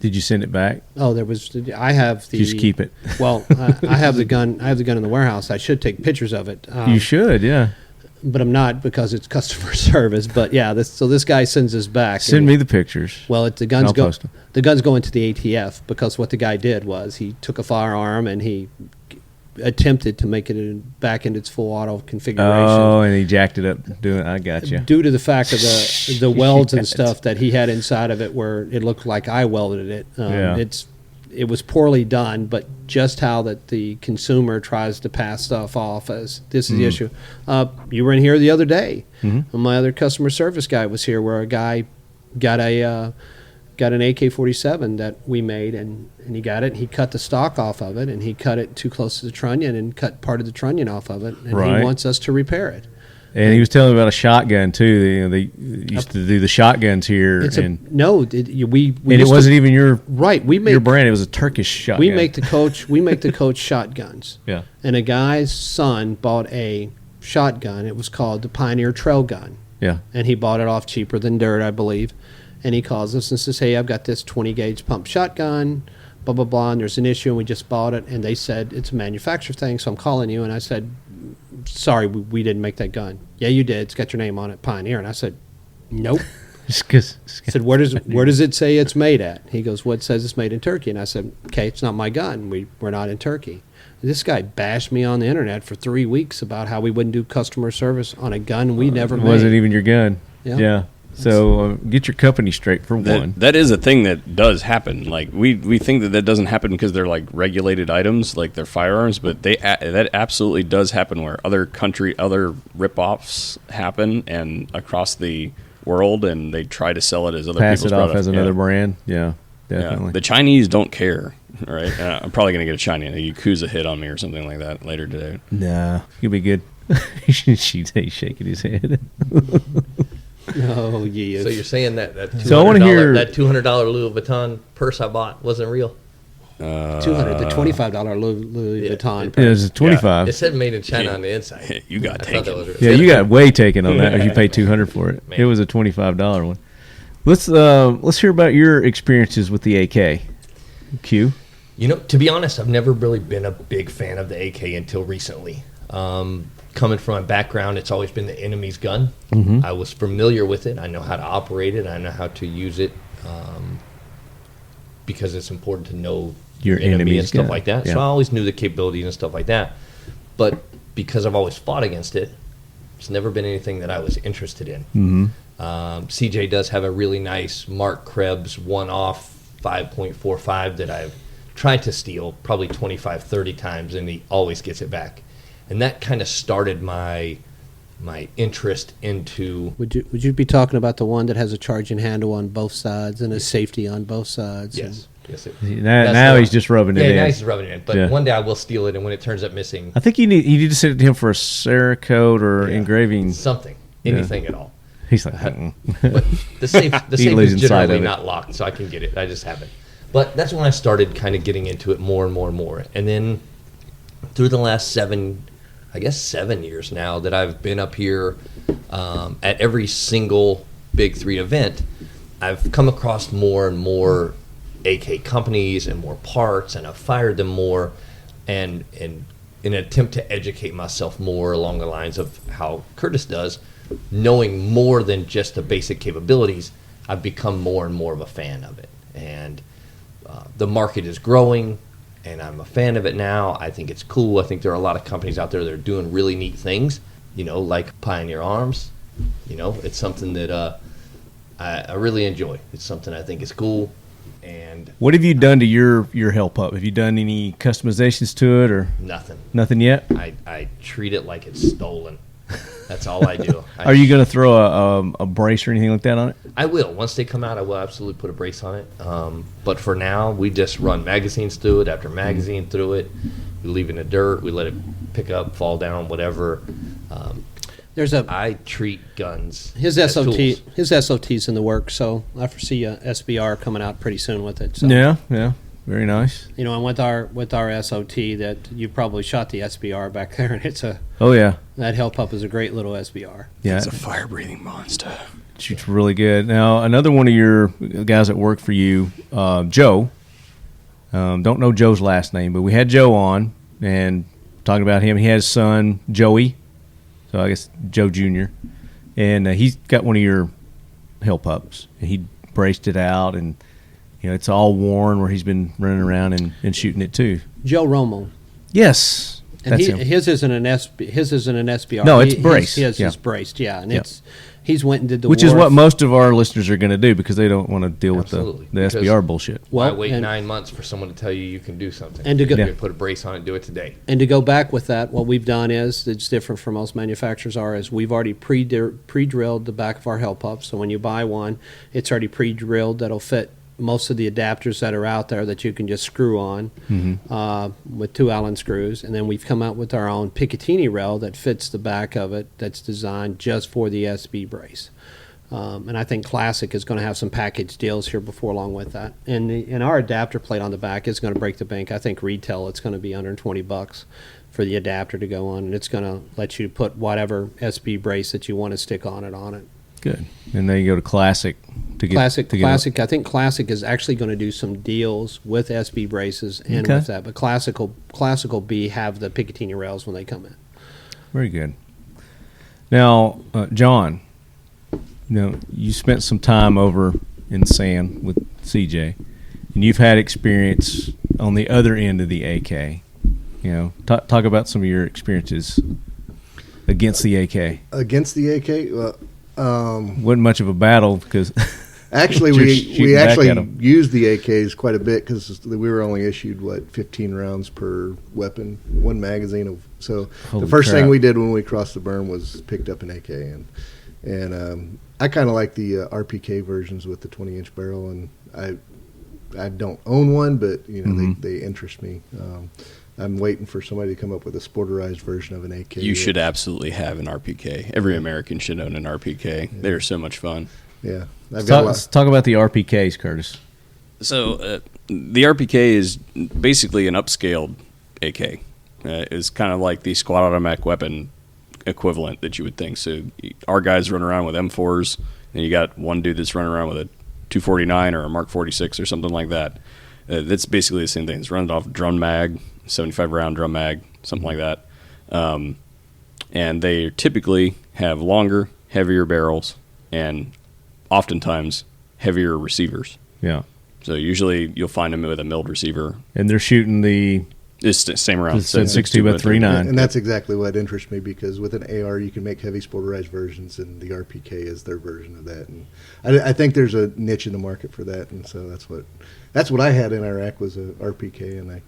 Did you send it back? Oh, I have the. Just keep it. Well, I have the gun. I have the gun in the warehouse. I should take pictures of it. You should, yeah. But I'm not, because it's customer service. But yeah, this guy sends us back. Send me the pictures. Well, the guns go into the ATF, because what the guy did was he took a firearm and he attempted to make it back into its full auto configuration. Oh, and he jacked it up. I got you. Due to the fact of the welds and stuff that he had inside of it, where it looked like I welded it. It was poorly done, but just how that the consumer tries to pass stuff off as this is the issue. You were in here the other day. My other customer service guy was here, where a guy got an AK-47 that we made, and he got it. He cut the stock off of it, and he cut it too close to the trunnion and cut part of the trunnion off of it, and he wants us to repair it. And he was telling me about a shotgun too. They used to do the shotguns here. It wasn't even your your brand. It was a Turkish shotgun. We make the Coach shotguns. Yeah. And a guy's son bought a shotgun. It was called the Pioneer Trail Gun. Yeah. And he bought it off cheaper than dirt, I believe. And he calls us and says, "Hey, I've got this 20 gauge pump shotgun. blah, blah, blah, and there's an issue, and we just bought it, and they said it's a manufacturer thing, so I'm calling you. And I said, sorry, we didn't make that gun. Yeah, you did. It's got your name on it, Pioneer. And I said, nope. I said, where does it say it's made at? He goes, well, it says it's made in Turkey. And I said, okay, it's not my gun. We're not in Turkey. This guy bashed me on the internet for 3 weeks about how we wouldn't do customer service on a gun we never made. It wasn't even your gun. Yeah. Yeah. So get your company straight for one. That is a thing that does happen. Like we think that doesn't happen because they're like regulated items, like they're firearms, but that absolutely does happen where other rip-offs happen and across the world, and they try to sell it as other Pass people's it off product. as another brand. Yeah, definitely. Yeah. The Chinese don't care, right? I'm probably gonna get a Chinese a Yakuza hit on me or something like that later today. Nah, you'll be good. He's shaking his head. Oh, yeah. So you're saying that So I wanna hear- that $200 Louis Vuitton purse I bought wasn't real? the $25 Louis Vuitton. It was 25. It said made in China on the inside. You got I thought that taken. was real. Yeah, you got way taken on that. If you paid $200 for it, Man. it was a $25 one. Let's hear about your experiences with the AK. Q. You know, to be honest, I've never really been a big fan of the AK until recently. Coming from my background, it's always been the enemy's gun. Mm-hmm. I was familiar with it. I know how to operate it. I know how to use it because it's important to know Your enemy enemy's and stuff gun. like that. Yeah. So I always knew the capabilities and stuff like that. But because I've always fought against it, it's never been anything that I was interested in. Mm-hmm. CJ does have a really nice Mark Krebs one-off 5.45 that I've tried to steal probably 25, 30 times, and he always gets it back. And that kind of started my interest into... Would you be talking about the one that has a charging handle on both sides and a safety on both sides? Yes. Yes. Now he's just rubbing it in. Yeah, now he's just rubbing it in. But Yeah. one day I will steal it, and when it turns up missing, I think you need to send it to him for a Cerakote or engraving. something, anything at all. He's like, But the safe He is losing sight of generally it. not locked, so I can get it. I just have it. But that's when I started kind of getting into it more and more and more. And then through the last 7 years now that I've been up here at every single Big 3 event, I've come across more and more AK companies and more parts, and I've fired them more, and in an attempt to educate myself more along the lines of how Curtis does, knowing more than just the basic capabilities, I've become more and more of a fan of it. And the market is growing, and I'm a fan of it now. I think it's cool. I think there are a lot of companies out there that are doing really neat things, like Pioneer Arms. It's something that I really enjoy. It's something I think is cool. And what have you done to your help up? Have you done any customizations to it or nothing. nothing yet? I treat it like it's stolen. That's all I do. Are you going to throw a brace or anything like that on it? I will. Once they come out, I will absolutely put a brace on it. But for now, we just run magazines through it after magazine through it. We leave it in the dirt. We let it pick up, fall down, whatever. I treat guns His as SOT, tools. his SOT's in the works, so I foresee a SBR coming out pretty soon with it. So. Yeah, very nice. And with our SOT, that you probably shot the SBR back there, and that help up is a great little SBR. Yeah, It's a fire-breathing monster. shoots really good. Now another one of your guys that work for you, Joe. Don't know Joe's last name, but we had Joe on and talking about him. He has his son Joey. So I guess Joe Jr. And he's got one of your help ups. And he braced it out, and it's all worn where he's been running around and shooting it too. Joe Romo. Yes, And that's him. his isn't an SBR. No, it's braced. His Yeah. is braced, yeah. And Yeah. he's went and did the Which is Wharf. what most of our listeners are going to do because they don't want to deal with Absolutely. the SBR bullshit. Why Well, wait and- 9 months for someone to tell you can do something? And to go- You Yeah. can put a brace on it, do it today. And to go back with that, what we've done is, it's different from most manufacturers is we've already pre-drilled the back of our help up. So when you buy one, it's already pre-drilled that'll fit most of the adapters that are out there that you can just screw on with 2 Allen screws. And then we've come out with our own Picatinny rail that fits the back of it that's designed just for the SB brace. And I think Classic is going to have some package deals here before long with that. And our adapter plate on the back is going to break the bank. I think retail it's going to be under $20 for the adapter to go on, and it's going to let you put whatever SB brace that you want to stick on it. Good. And then you go to Classic to get Classic. to get Classic. I think Classic is actually going to do some deals with SB braces and with that. But Classic will have the Picatinny rails when they come in. Very good. Now, John, you spent some time over in sand with CJ, and you've had experience on the other end of the AK. Talk about some of your experiences against the AK. Against the AK, wasn't much of a battle because actually we actually used the AKs quite a bit because we were only issued 15 rounds per weapon, one magazine of. So the first thing we did when we crossed the berm was picked up an AK, and I kind of like the RPK versions with the 20-inch barrel, and I don't own one, but they interest me. I'm waiting for somebody to come up with a sporterized version of an AK. You should absolutely have an RPK. Every American should own an RPK. Yeah. They're so much fun. Yeah. Let's talk about the RPKs, Curtis. So the RPK is basically an upscaled AK. It's kind of like the squad automatic weapon equivalent that you would think. So our guys run around with M4s, and you got one dude that's running around with a 249 or a Mark 46 or something like that. That's basically the same thing. It's running off drum mag, 75-round drum mag, something like that. And they typically have longer, heavier barrels and oftentimes heavier receivers. Yeah. So usually you'll find them with a milled receiver. And they're shooting the same round. 60 by 39. And that's exactly what interests me, because with an AR you can make heavy sporterized versions, and the RPK is their version of that. And I think there's a niche in the market for that, and so that's what I had in Iraq was a RPK, and I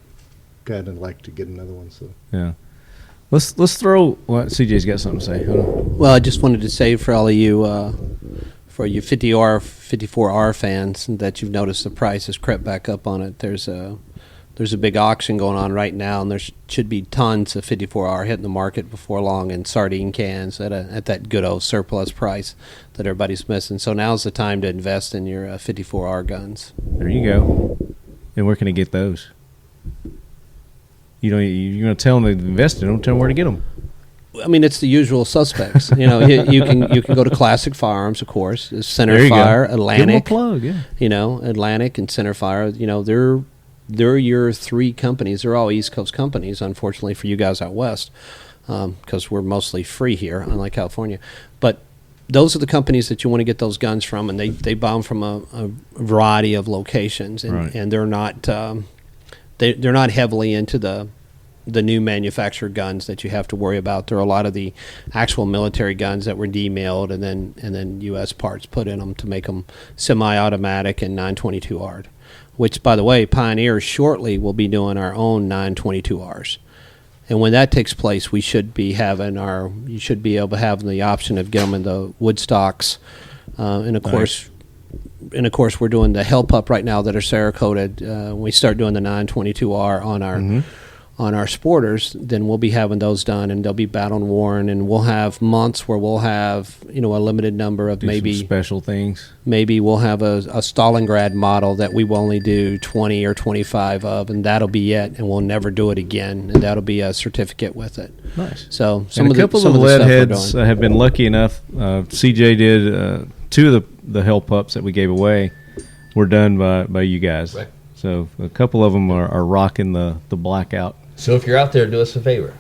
kind of like to get another one. So yeah, let's throw. CJ's got something to say. Hold on. Well, I just wanted to say for all of you, for you 50R, 54R fans, that you've noticed the price has crept back up on it. There's a big auction going on right now, and there should be tons of 54R hitting the market before long in sardine cans at that good old surplus price that everybody's missing. So now's the time to invest in your 54R guns. There you go. And where can I get those? You're going to tell them to invest in them. Don't tell them where to get them. I mean, it's the usual suspects. You can go to Classic Firearms, of course. Centerfire, Atlantic. Give them a plug, yeah. Atlantic and Centerfire. They're your three companies. They're all East Coast companies, unfortunately for you guys out west, because we're mostly free here, unlike California. But those are the companies that you want to get those guns from, and they buy them from a variety of locations, and, right. and they're not they're not heavily into the new manufactured guns that you have to worry about. There are a lot of the actual military guns that were demilled and then U.S. parts put in them to make them semi-automatic and 922R'd. Which, by the way, Pioneer shortly will be doing our own 922Rs. And when that takes place, you should be able to have the option of getting them in the wood stocks. And of course, we're doing the Hell Pup right now that are Cerakoted. When we start doing the 922R on our sporters, then we'll be having those done, and they'll be battle worn, and we'll have months where we'll have a limited number of maybe some special things. Maybe we'll have a Stalingrad model that we will only do 20 or 25 of, and that'll be it, and we'll never do it again, and that'll be a certificate with it. Nice. So a couple of the lead heads have been lucky enough. CJ did two of the Hell Pups that we gave away were done by you guys. Right. So a couple of them are rocking the Blackout. So if you're out there, do us a favor.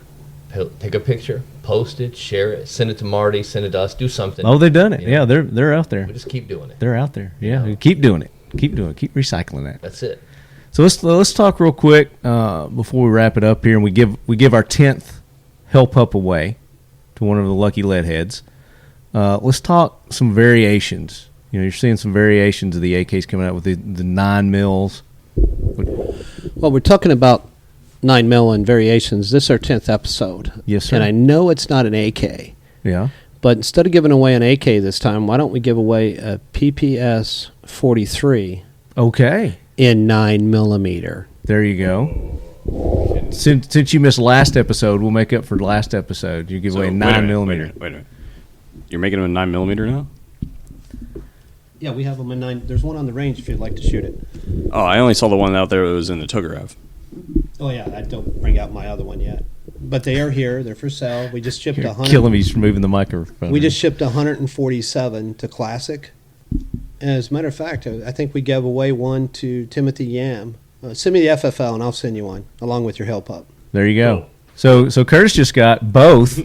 Take a picture, post it, share it, send it to Marty, send it to us, do something. Oh, they've done it. Yeah, they're out there. We just keep doing it. They're out there. Yeah, keep doing it. Keep doing it. Keep recycling that. That's it. So let's talk real quick before we wrap it up here, and we give our 10th Hell Pup away to one of the lucky lead heads. Let's talk some variations. You're seeing some variations of the AKs coming out with the 9 mils. Well, we're talking about 9 mil and variations. This is our 10th episode. Yes, sir. And I know it's not an AK. Yeah. But instead of giving away an AK this time, why don't we give away a PPS 43? Okay. In 9 millimeter. There you go. Since you missed last episode, we'll make up for last episode. You give away 9 millimeter. Wait a minute. You're making them in 9 millimeter now? Yeah, we have them in 9. There's one on the range if you'd like to shoot it. Oh, I only saw the one out there that was in the Tokarev. Oh, yeah, I don't bring out my other one yet. But they are here. They're for sale. We just shipped 100. Killing me from moving the microphone. We just shipped 147 to Classic. As a matter of fact, I think we gave away one to Timothy Yam. Send me the FFL and I'll send you one along with your help up. There you go. Cool. So Curtis just got both.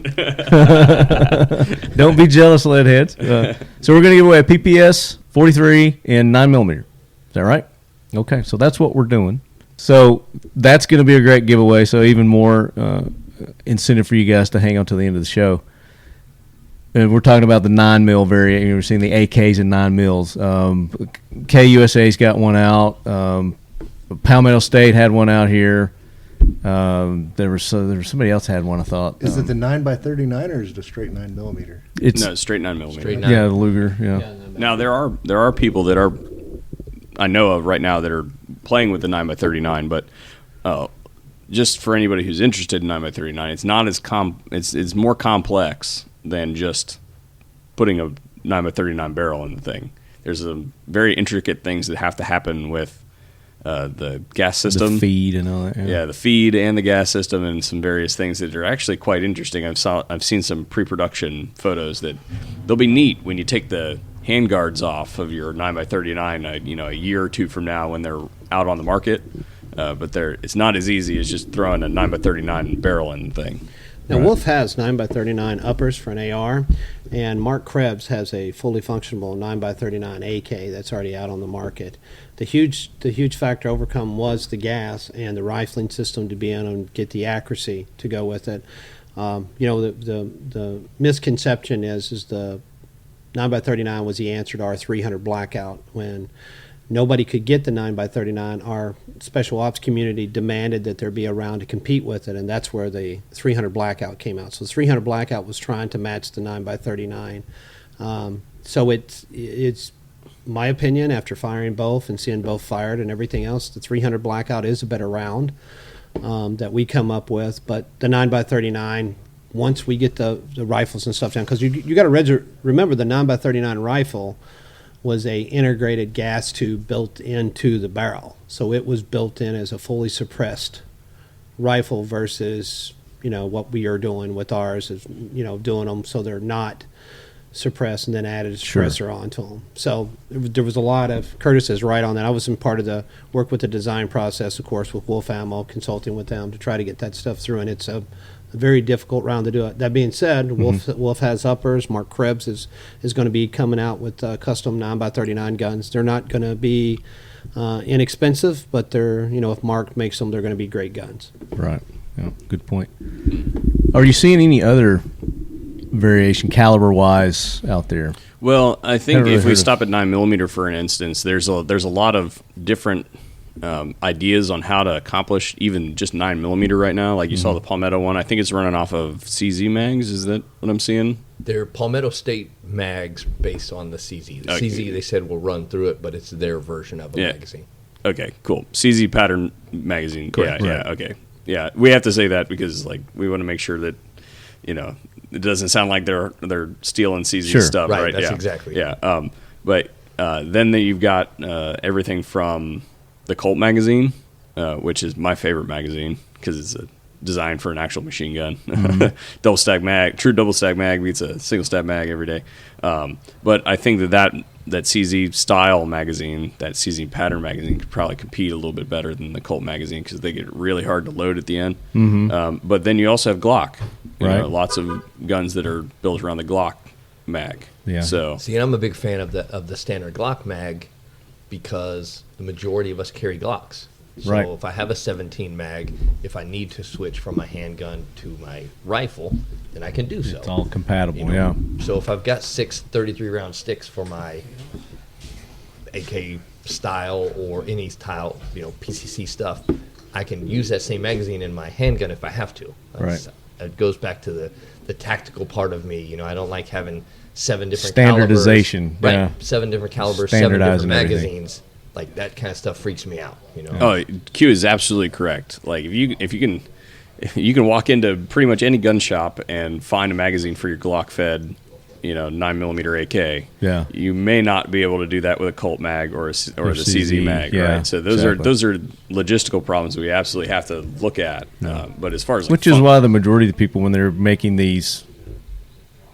Don't be jealous, leadheads. So we're going to give away a PPS 43 and 9mm. Is that right? Okay, so that's what we're doing. So that's going to be a great giveaway. So even more incentive for you guys to hang on to the end of the show. And we're talking about the 9mm variant. You're seeing the AKs and 9mm. KUSA's got one out. Palmetto State had one out here. There was somebody else had one, I thought. Is it the 9x39 or is it a straight 9mm? No, straight 9mm. Straight 9. Yeah, the Luger. Yeah. Now there are people that are, I know of right now, that are playing with the 9x39, but just for anybody who's interested in 9x39, it's not as it's more complex than just putting a 9x39 barrel in the thing. There's some very intricate things that have to happen with the gas system, the feed and all that. Yeah, the feed and the gas system, and some various things that are actually quite interesting. I've seen some pre-production photos that they'll be neat when you take the handguards off of your 9x39. A year or two from now when they're out on the market, but it's not as easy as just throwing a 9x39 barrel in the thing. Now, Wolf has 9x39 uppers for an AR, and Mark Krebs has a fully functional 9x39 AK that's already out on the market. The huge factor to overcome was the gas and the rifling system to be able to get the accuracy to go with it. The misconception is the 9x39 was the answer to our 300 Blackout. When nobody could get the 9x39, our special ops community demanded that there be a round to compete with it, and that's where the 300 Blackout came out. So the 300 Blackout was trying to match the 9x39. So it's my opinion, after firing both and seeing both fired and everything else, the 300 Blackout is a better round that we come up with. But the 9x39, once we get the rifles and stuff down, because you got to remember the 9x39 rifle was a integrated gas tube built into the barrel. So it was built in as a fully suppressed rifle versus, what we are doing with ours is, doing them so they're not suppressed and then added a suppressor onto them. So there was a lot of, Curtis is right on that. I was in part of the work with the design process, of course, with Wolf Ammo, consulting with them to try to get that stuff through, and it's a very difficult round to do it. That being said, Wolf has uppers. Mark Krebs is going to be coming out with custom 9x39 guns. They're not going to be inexpensive, but they're, if Mark makes them, they're going to be great guns. Right. Yeah, good point. Are you seeing any other variation caliber wise out there? Well, I think if we stop at 9mm for an instance, there's a lot of different ideas on how to accomplish even just 9mm right now. Like you saw the Palmetto one. I think it's running off of CZ mags. Is that what I'm seeing? They're Palmetto State mags based on the CZ. The CZ they said will run through it, but it's their version of a magazine. Okay, cool. CZ pattern magazine. Correct. Yeah, okay. Yeah, we have to say that because we want to make sure that it doesn't sound like they're stealing CZ stuff, right? That's exactly. Yeah. But then you've got everything from the Colt magazine, which is my favorite magazine because it's designed for an actual machine gun. Double stack mag, true double stack mag beats a single stack mag every day. But I think that CZ style magazine, that CZ pattern magazine, could probably compete a little bit better than the Colt magazine because they get really hard to load at the end. But then you also have Glock. Lots of guns that are built around the Glock mag. Yeah. So see, I'm a big fan of the standard Glock mag because the majority of us carry Glocks. So if I have a 17 mag, if I need to switch from my handgun to my rifle, then I can do so. It's all compatible, yeah. So if I've got 6 33-round sticks for my AK style or any style, PCC stuff, I can use that same magazine in my handgun if I have to. It goes back to the tactical part of me. I don't like having 7 different standardization, calibers. Right, 7 different calibers, 7 different magazines. Like that kind of stuff freaks me out. Oh, Q is absolutely correct. Like if you can walk into pretty much any gun shop and find a magazine for your Glock fed, 9mm AK. Yeah. You may not be able to do that with a Colt mag or the CZ mag, right? So those are logistical problems we absolutely have to look at. But as far as which is why the majority of the people, when they're making these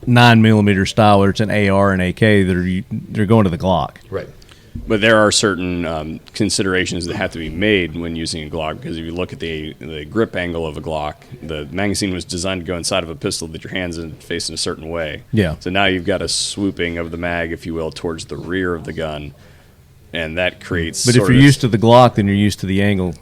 9mm style, whether it's an AR and AK, they're going to the Glock. Right. But there are certain considerations that have to be made when using a Glock, because if you look at the grip angle of a Glock, the magazine was designed to go inside of a pistol that your hands are facing a certain way. Yeah. So now you've got a swooping of the mag, if you will, towards the rear of the gun, and that creates. But if you're used to the Glock, then you're used to the angle.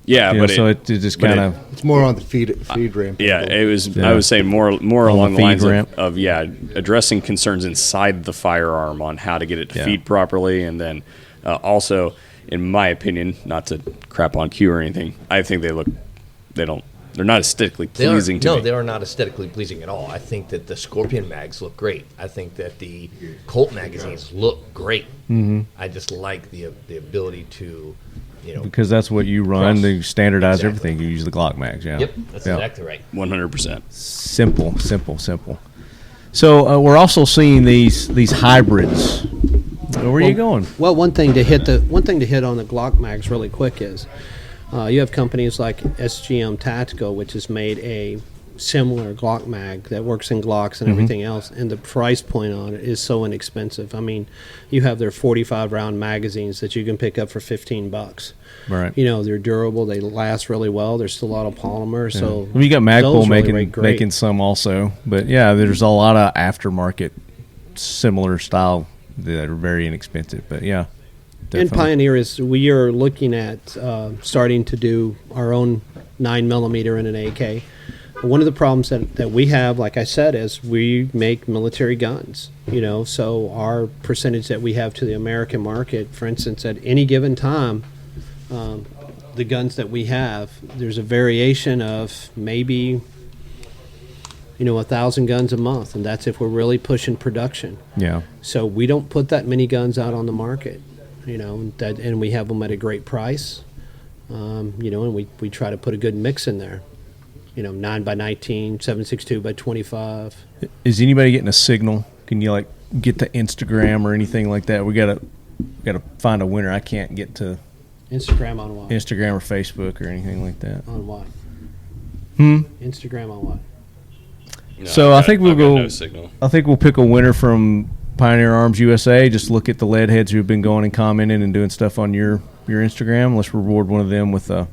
Yeah, but so it just kind of. It's more on the feed ramp. Yeah, it was. Yeah. I would say more along the feed lines ramp. of addressing concerns inside the firearm on how to get it to feed properly, and then also, in my opinion, not to crap on Q or anything, I think they're not aesthetically pleasing to me. No, they are not aesthetically pleasing at all. I think that the Scorpion mags look great. I think that the Colt magazines look great. Mm-hmm. I just like the ability to, because that's what you run. They standardize Exactly. everything. You use the Glock mags. Yeah. Yep, that's exactly right. 100%. Simple. So we're also seeing these hybrids. Where are you going? Well, one thing to hit on the Glock mags really quick is you have companies like SGM Tactical, which has made a similar Glock mag that works in Glocks and everything else, and the price point on it is so inexpensive. I mean, you have their 45 round magazines that you can pick up for $15. Right. They're durable, they last really well, there's still a lot of polymer. So you got Magpul those really rate great. making some also, but yeah, there's a lot of aftermarket similar style that are very inexpensive. But yeah. And Definitely. Pioneer we are looking at starting to do our own 9mm in an AK. One of the problems that we have, like I said, is we make military guns. So our percentage that we have to the American market, for instance, at any given time, the guns that we have, there's a variation of maybe 1,000 guns a month, and that's if we're really pushing production. Yeah. So we don't put that many guns out on the market. And we have them at a great price, and we try to put a good mix in there, 9x19, 7.62x25. Is anybody getting a signal? Can you get to Instagram or anything like that? We gotta find a winner. I can't get to Instagram on what? Instagram or Facebook or anything like that. On what? Instagram on what? No, So I think we'll go. No signal. I think we'll pick a winner from Pioneer Arms USA. Just look at the lead heads who have been going and commenting and doing stuff on your Instagram. Let's reward one of them with the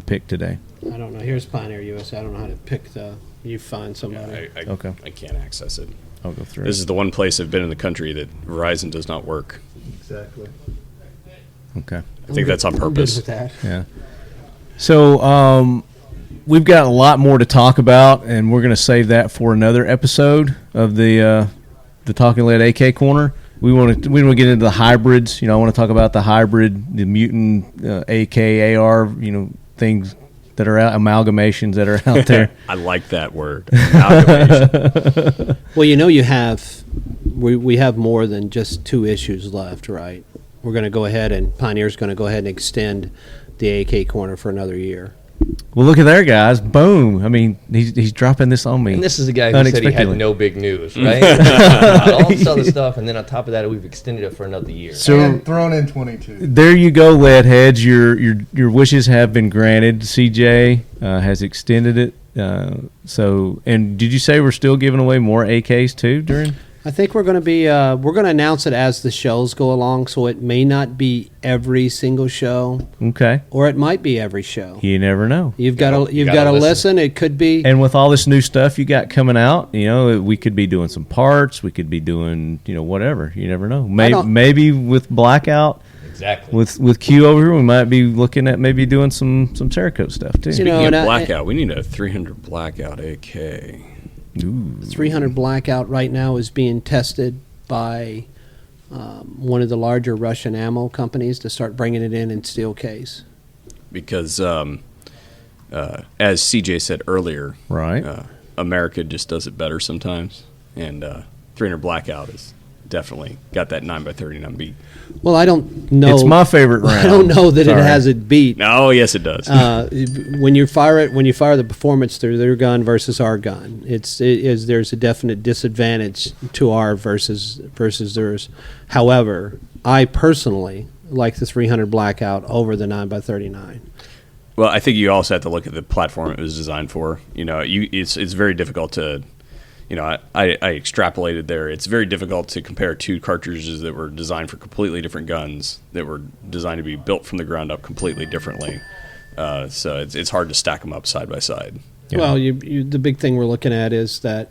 pick today. I don't know. Here's Pioneer USA. I don't know how to pick you find somebody. Yeah, I can't access it. I'll go through. This is the one place I've been in the country that Verizon does not work. Exactly. Okay. I think that's on I'm good purpose. with that. Yeah. So we've got a lot more to talk about, and we're going to save that for another episode of the Talking Lead AK Corner. We want to get into the hybrids. I want to talk about the hybrid, the mutant AK AR, things that are amalgamations that are out there. I like that word. Amalgamation. Well, you have we have more than just 2 issues left, right? We're going to go ahead, and Pioneer's going to go ahead and extend the AK Corner for another year. Well, look at there, guys. Boom. I mean, he's dropping this on me. And this is the guy who said he had no big news, right? All this other stuff, and then on top of that, we've extended it for another year. So And thrown in 22. there you go, lead heads. Your wishes have been granted. CJ has extended it. And did you say we're still giving away more AKs too during? I think we're going to be we're going to announce it as the shows go along, so it may not be every single show, Okay. or it might be every show. You never know. You've got to listen. It could be. And with all this new stuff you got coming out, we could be doing some parts. We could be doing, whatever. You never know. Maybe with Blackout, Exactly. with Q over here, we might be looking at maybe doing some Cerakote stuff too. Speaking of Blackout, we need a 300 Blackout AK. Ooh. 300 Blackout right now is being tested by one of the larger Russian ammo companies to start bringing it in steel case. Because, as CJ said earlier, Right. America just does it better sometimes. And 300 Blackout is definitely got that 9x39 beat. Well, I don't know. It's my favorite round. I don't know that Sorry. it has it beat. No, yes, it does. When you fire the performance through their gun versus our gun, there's a definite disadvantage to our versus theirs. However, I personally like the 300 Blackout over the 9x39. Well, I think you also have to look at the platform it was designed for. It's very difficult to, I extrapolated there. It's very difficult to compare two cartridges that were designed for completely different guns that were designed to be built from the ground up completely differently. So it's hard to stack them up side by side. Yeah. Well, the big thing we're looking at is that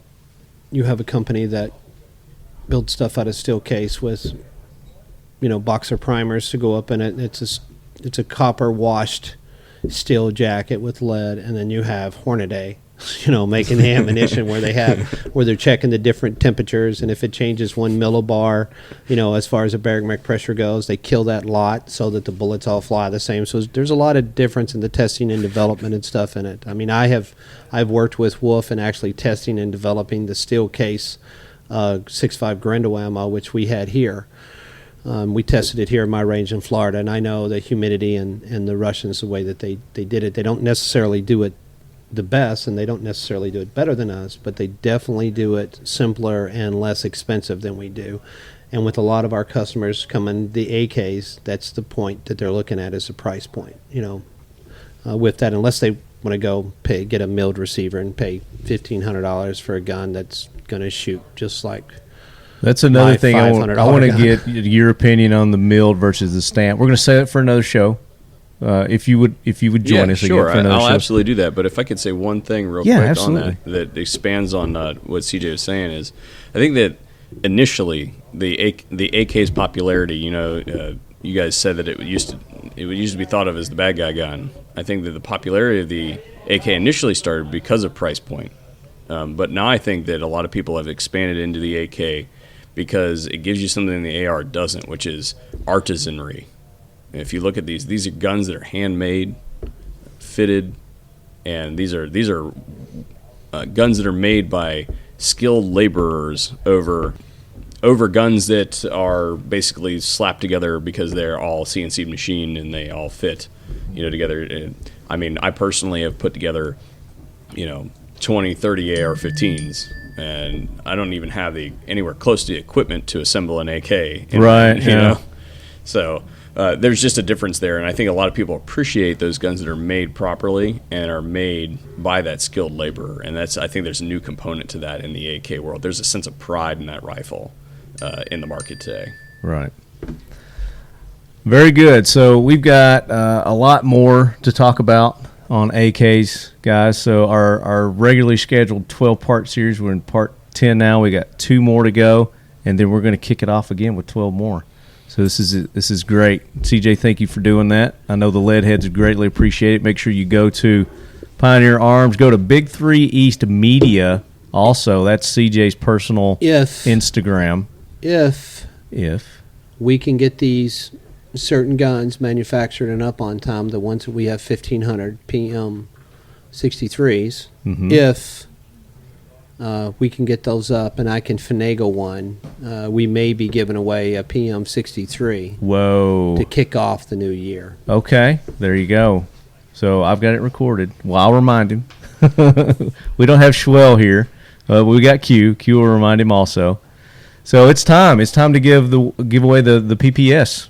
you have a company that builds stuff out of steel case with, boxer primers to go up in it. It's a copper washed steel jacket with lead, and then you have Hornady, making the ammunition where they're checking the different temperatures, and if it changes 1 millibar, as far as the barometric pressure goes, they kill that lot so that the bullets all fly the same. So there's a lot of difference in the testing and development and stuff in it. I mean, I've worked with Wolf and actually testing and developing the steel case 6.5 Grendel ammo, which we had here. We tested it here in my range in Florida, and I know the humidity and the Russians, the way that they did it, they don't necessarily do it the best, and they don't necessarily do it better than us, but they definitely do it simpler and less expensive than we do. And with a lot of our customers coming the AKs, that's the point that they're looking at is the price point. With that, unless they want to go get a milled receiver and pay $1,500 for a gun that's going to shoot just like. That's another thing I want to get your opinion on the milled versus the stamp. We're going to say it for another show. If you would join us sure. again for another show. I'll absolutely do that. But if I could say one thing real quick on that expands on what CJ was saying is, I think that initially the AK's popularity, you guys said that it used to be thought of as the bad guy gun. I think that the popularity of the AK initially started because of price point. But now I think that a lot of people have expanded into the AK because it gives you something the AR doesn't, which is artisanry. If you look at these are guns that are handmade, fitted, and these are guns that are made by skilled laborers over guns that are basically slapped together because they're all CNC machined and they all fit, together. And, I mean, I personally have put together, 20, 30 AR-15s, and I don't even have anywhere close to the equipment to assemble an AK. Right. You know? So there's just a difference there, and I think a lot of people appreciate those guns that are made properly and are made by that skilled laborer, and I think there's a new component to that in the AK world. There's a sense of pride in that rifle in the market today. Right. Very good. So we've got a lot more to talk about on AKs, guys. So our regularly scheduled 12-part series, we're in part 10 now. We got 2 more to go, and then we're going to kick it off again with 12 more. So this is great. CJ, thank you for doing that. I know the lead heads greatly appreciate it. Make sure you go to Pioneer Arms. Go to Big 3 East Media. Also, that's CJ's personal Instagram. If we can get these certain guns manufactured and up on time, the ones that we have 1500 PM 63s, if we can get those up and I can finagle one, we may be giving away a PM 63. Whoa. To kick off the new year. Okay, there you go. So I've got it recorded. Well, I'll remind him. We don't have Schwell here. We got Q. Q will remind him also. So it's time. It's time to give away the PPS.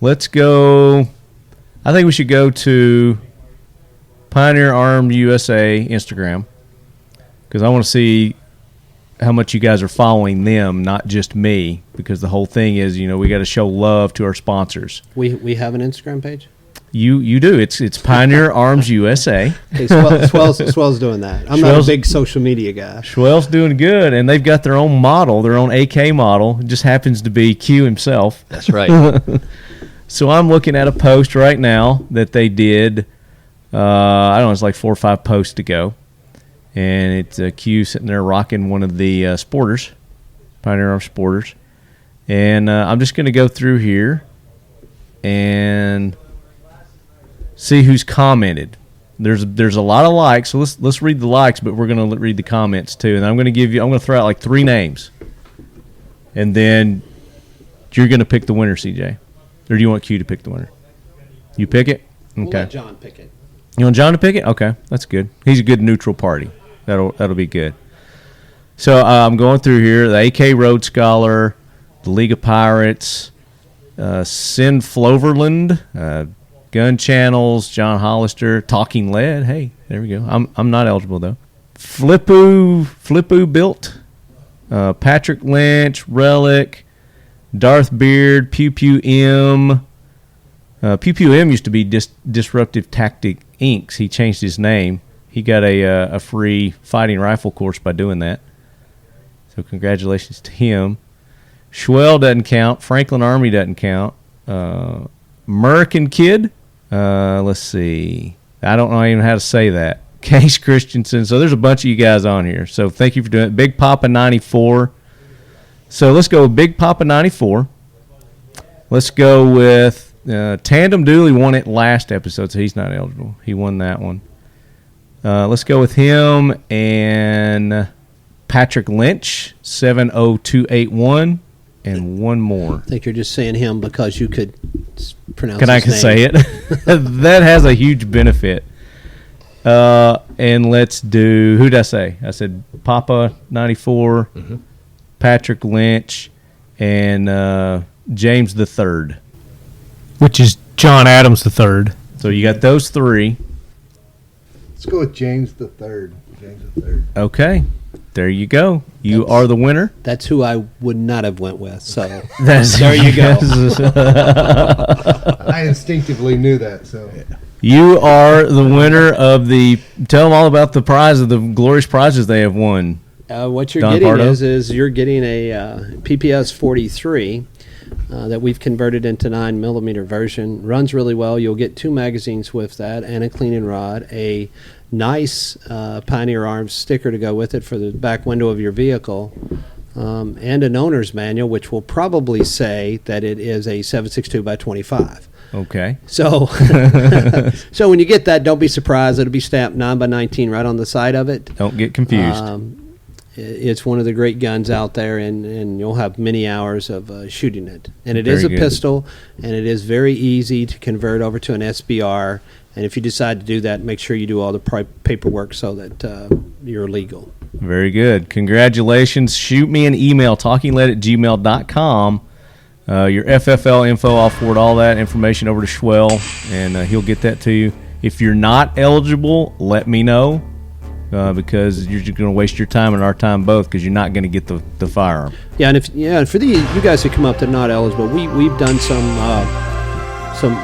Let's go. I think we should go to Pioneer Arms USA Instagram, because I want to see how much you guys are following them, not just me, because the whole thing is, we got to show love to our sponsors. We have an Instagram page? You do. It's Pioneer Arms USA. Okay, Swell's doing that. I'm not a big social media guy. Swell's doing good, and they've got their own model, their own AK model. It just happens to be Q himself. That's right. So I'm looking at a post right now that they did, I don't know, it's like 4 or 5 posts ago. And it's Q sitting there rocking one of the Sporters, Pioneer Arms Sporters. And I'm just going to go through here and see who's commented. There's a lot of likes, so let's read the likes, but we're going to read the comments too. And I'm going to throw out like 3 names. And then you're going to pick the winner, CJ. Or do you want Q to pick the winner? You pick it? Okay. We'll let John pick it. You want John to pick it? Okay, that's good. He's a good neutral party. That'll be good. So I'm going through here. The AK Road Scholar, the League of Pirates, Sin Floverland, Gun Channels, John Hollister, Talking Lead. Hey, there we go. I'm not eligible though. Flippo built. Patrick Lynch, Relic, Darth Beard, Pew Pew M. Pew Pew M used to be Disruptive Tactic Inks. He changed his name. He got a free fighting rifle course by doing that. So congratulations to him. Schwell doesn't count. Franklin Army doesn't count. American Kid. Let's see. I don't know even how to say that. Case Christensen. So there's a bunch of you guys on here. So thank you for doing it. Big Papa 94. So let's go with Big Papa 94. Let's go with Tandem Dooley won it last episode, so he's not eligible. He won that one. Let's go with him and Patrick Lynch 70281 and one more. I think you're just saying him because you could pronounce I his can name. say it. That has a huge benefit. And let's do, who did I say? I said Papa 94, Patrick Lynch, and James the Third. Which is John Adams the Third. So you got those three. Let's go with James the Third. Okay. There you go. You are the winner. That's who I would not have went with. So There you go. I instinctively knew that. So You are the winner of the. Tell them all about the prize of the glorious prizes they have won. What you're Don getting Pardo? is you're getting a PPS 43 that we've converted into 9mm version. Runs really well. You'll get 2 magazines with that and a cleaning rod, a nice Pioneer Arms sticker to go with it for the back window of your vehicle, and an owner's manual, which will probably say that it is a 7.62 by 25. Okay. So, so when you get that, don't be surprised. It'll be stamped 9x19 right on the side of it. Don't get confused. It's one of the great guns out there, and you'll have many hours of shooting it. And it is Very a good. pistol, and it is very easy to convert over to an SBR. And if you decide to do that, make sure you do all the paperwork so that you're legal. Very good. Congratulations. Shoot me an email, talkinglead@gmail.com. Your FFL info, I'll forward all that information over to Schwell, and he'll get that to you. If you're not eligible, let me know, because you're just going to waste your time and our time both, because you're not going to get the firearm. Yeah, and for you guys who come up that are not eligible, we've done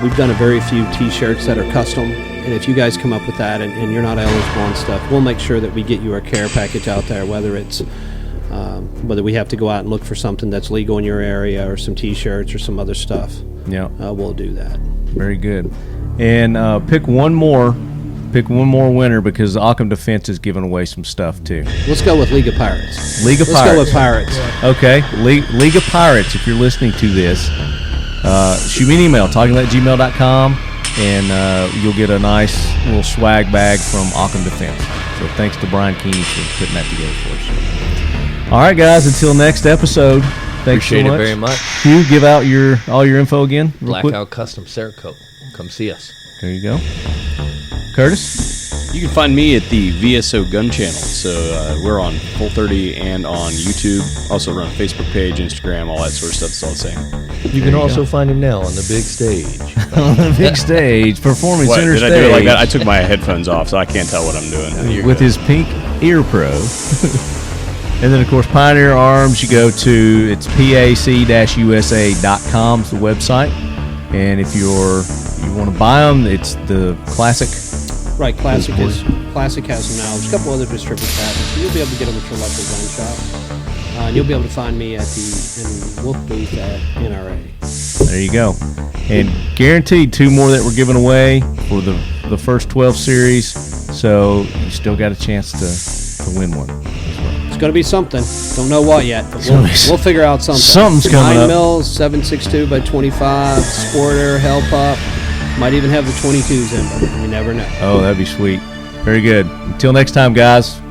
we've done a very few T-shirts that are custom, and if you guys come up with that and you're not eligible and stuff, we'll make sure that we get you our care package out there, whether we have to go out and look for something that's legal in your area or some T-shirts or some other stuff. Yeah. We'll do that. Very good. And pick one more winner, because Occam Defense is giving away some stuff too. Let's go with League of Pirates. Let's go with Pirates. Okay, League of Pirates, if you're listening to this, shoot me an email, talkinglead@gmail.com, and you'll get a nice little swag bag from Occam Defense. So thanks to Brian Keeney for putting that together for us. All right, guys, until next episode, thanks Appreciate so much. it very much. Hugh, give out all your info again, real quick. Blackout Custom Cerakote. Come see us. There you go. Curtis? You can find me at the VSO Gun Channel. So we're on Full 30 and on YouTube. Also run a Facebook page, Instagram, all that sort of stuff. It's all the same. You can also find him now on the big stage. On the big stage, performing What, center did stage. I do it like that? I took my headphones off, so I can't tell what I'm doing. With his pink ear pro. And then, of course, Pioneer Arms, you go to, it's pac-usa.com is the website. And if you want to buy them, it's the Classic. Right, Classic has them now. There's a couple other distributors have them, so you'll be able to get them at your local gun shop. And you'll be able to find me at the Wolf booth at NRA. There you go. And guaranteed 2 more that we're giving away for the first 12 series. So you still got a chance to win one. It's going to be something. Don't know what yet, but we'll figure out something. Something's coming 9 up. mils, 7.62 by 25, Sporter, Hell Pup. Might even have the 22s in, but you never know. Oh, that'd be sweet. Very good. Until next time, guys.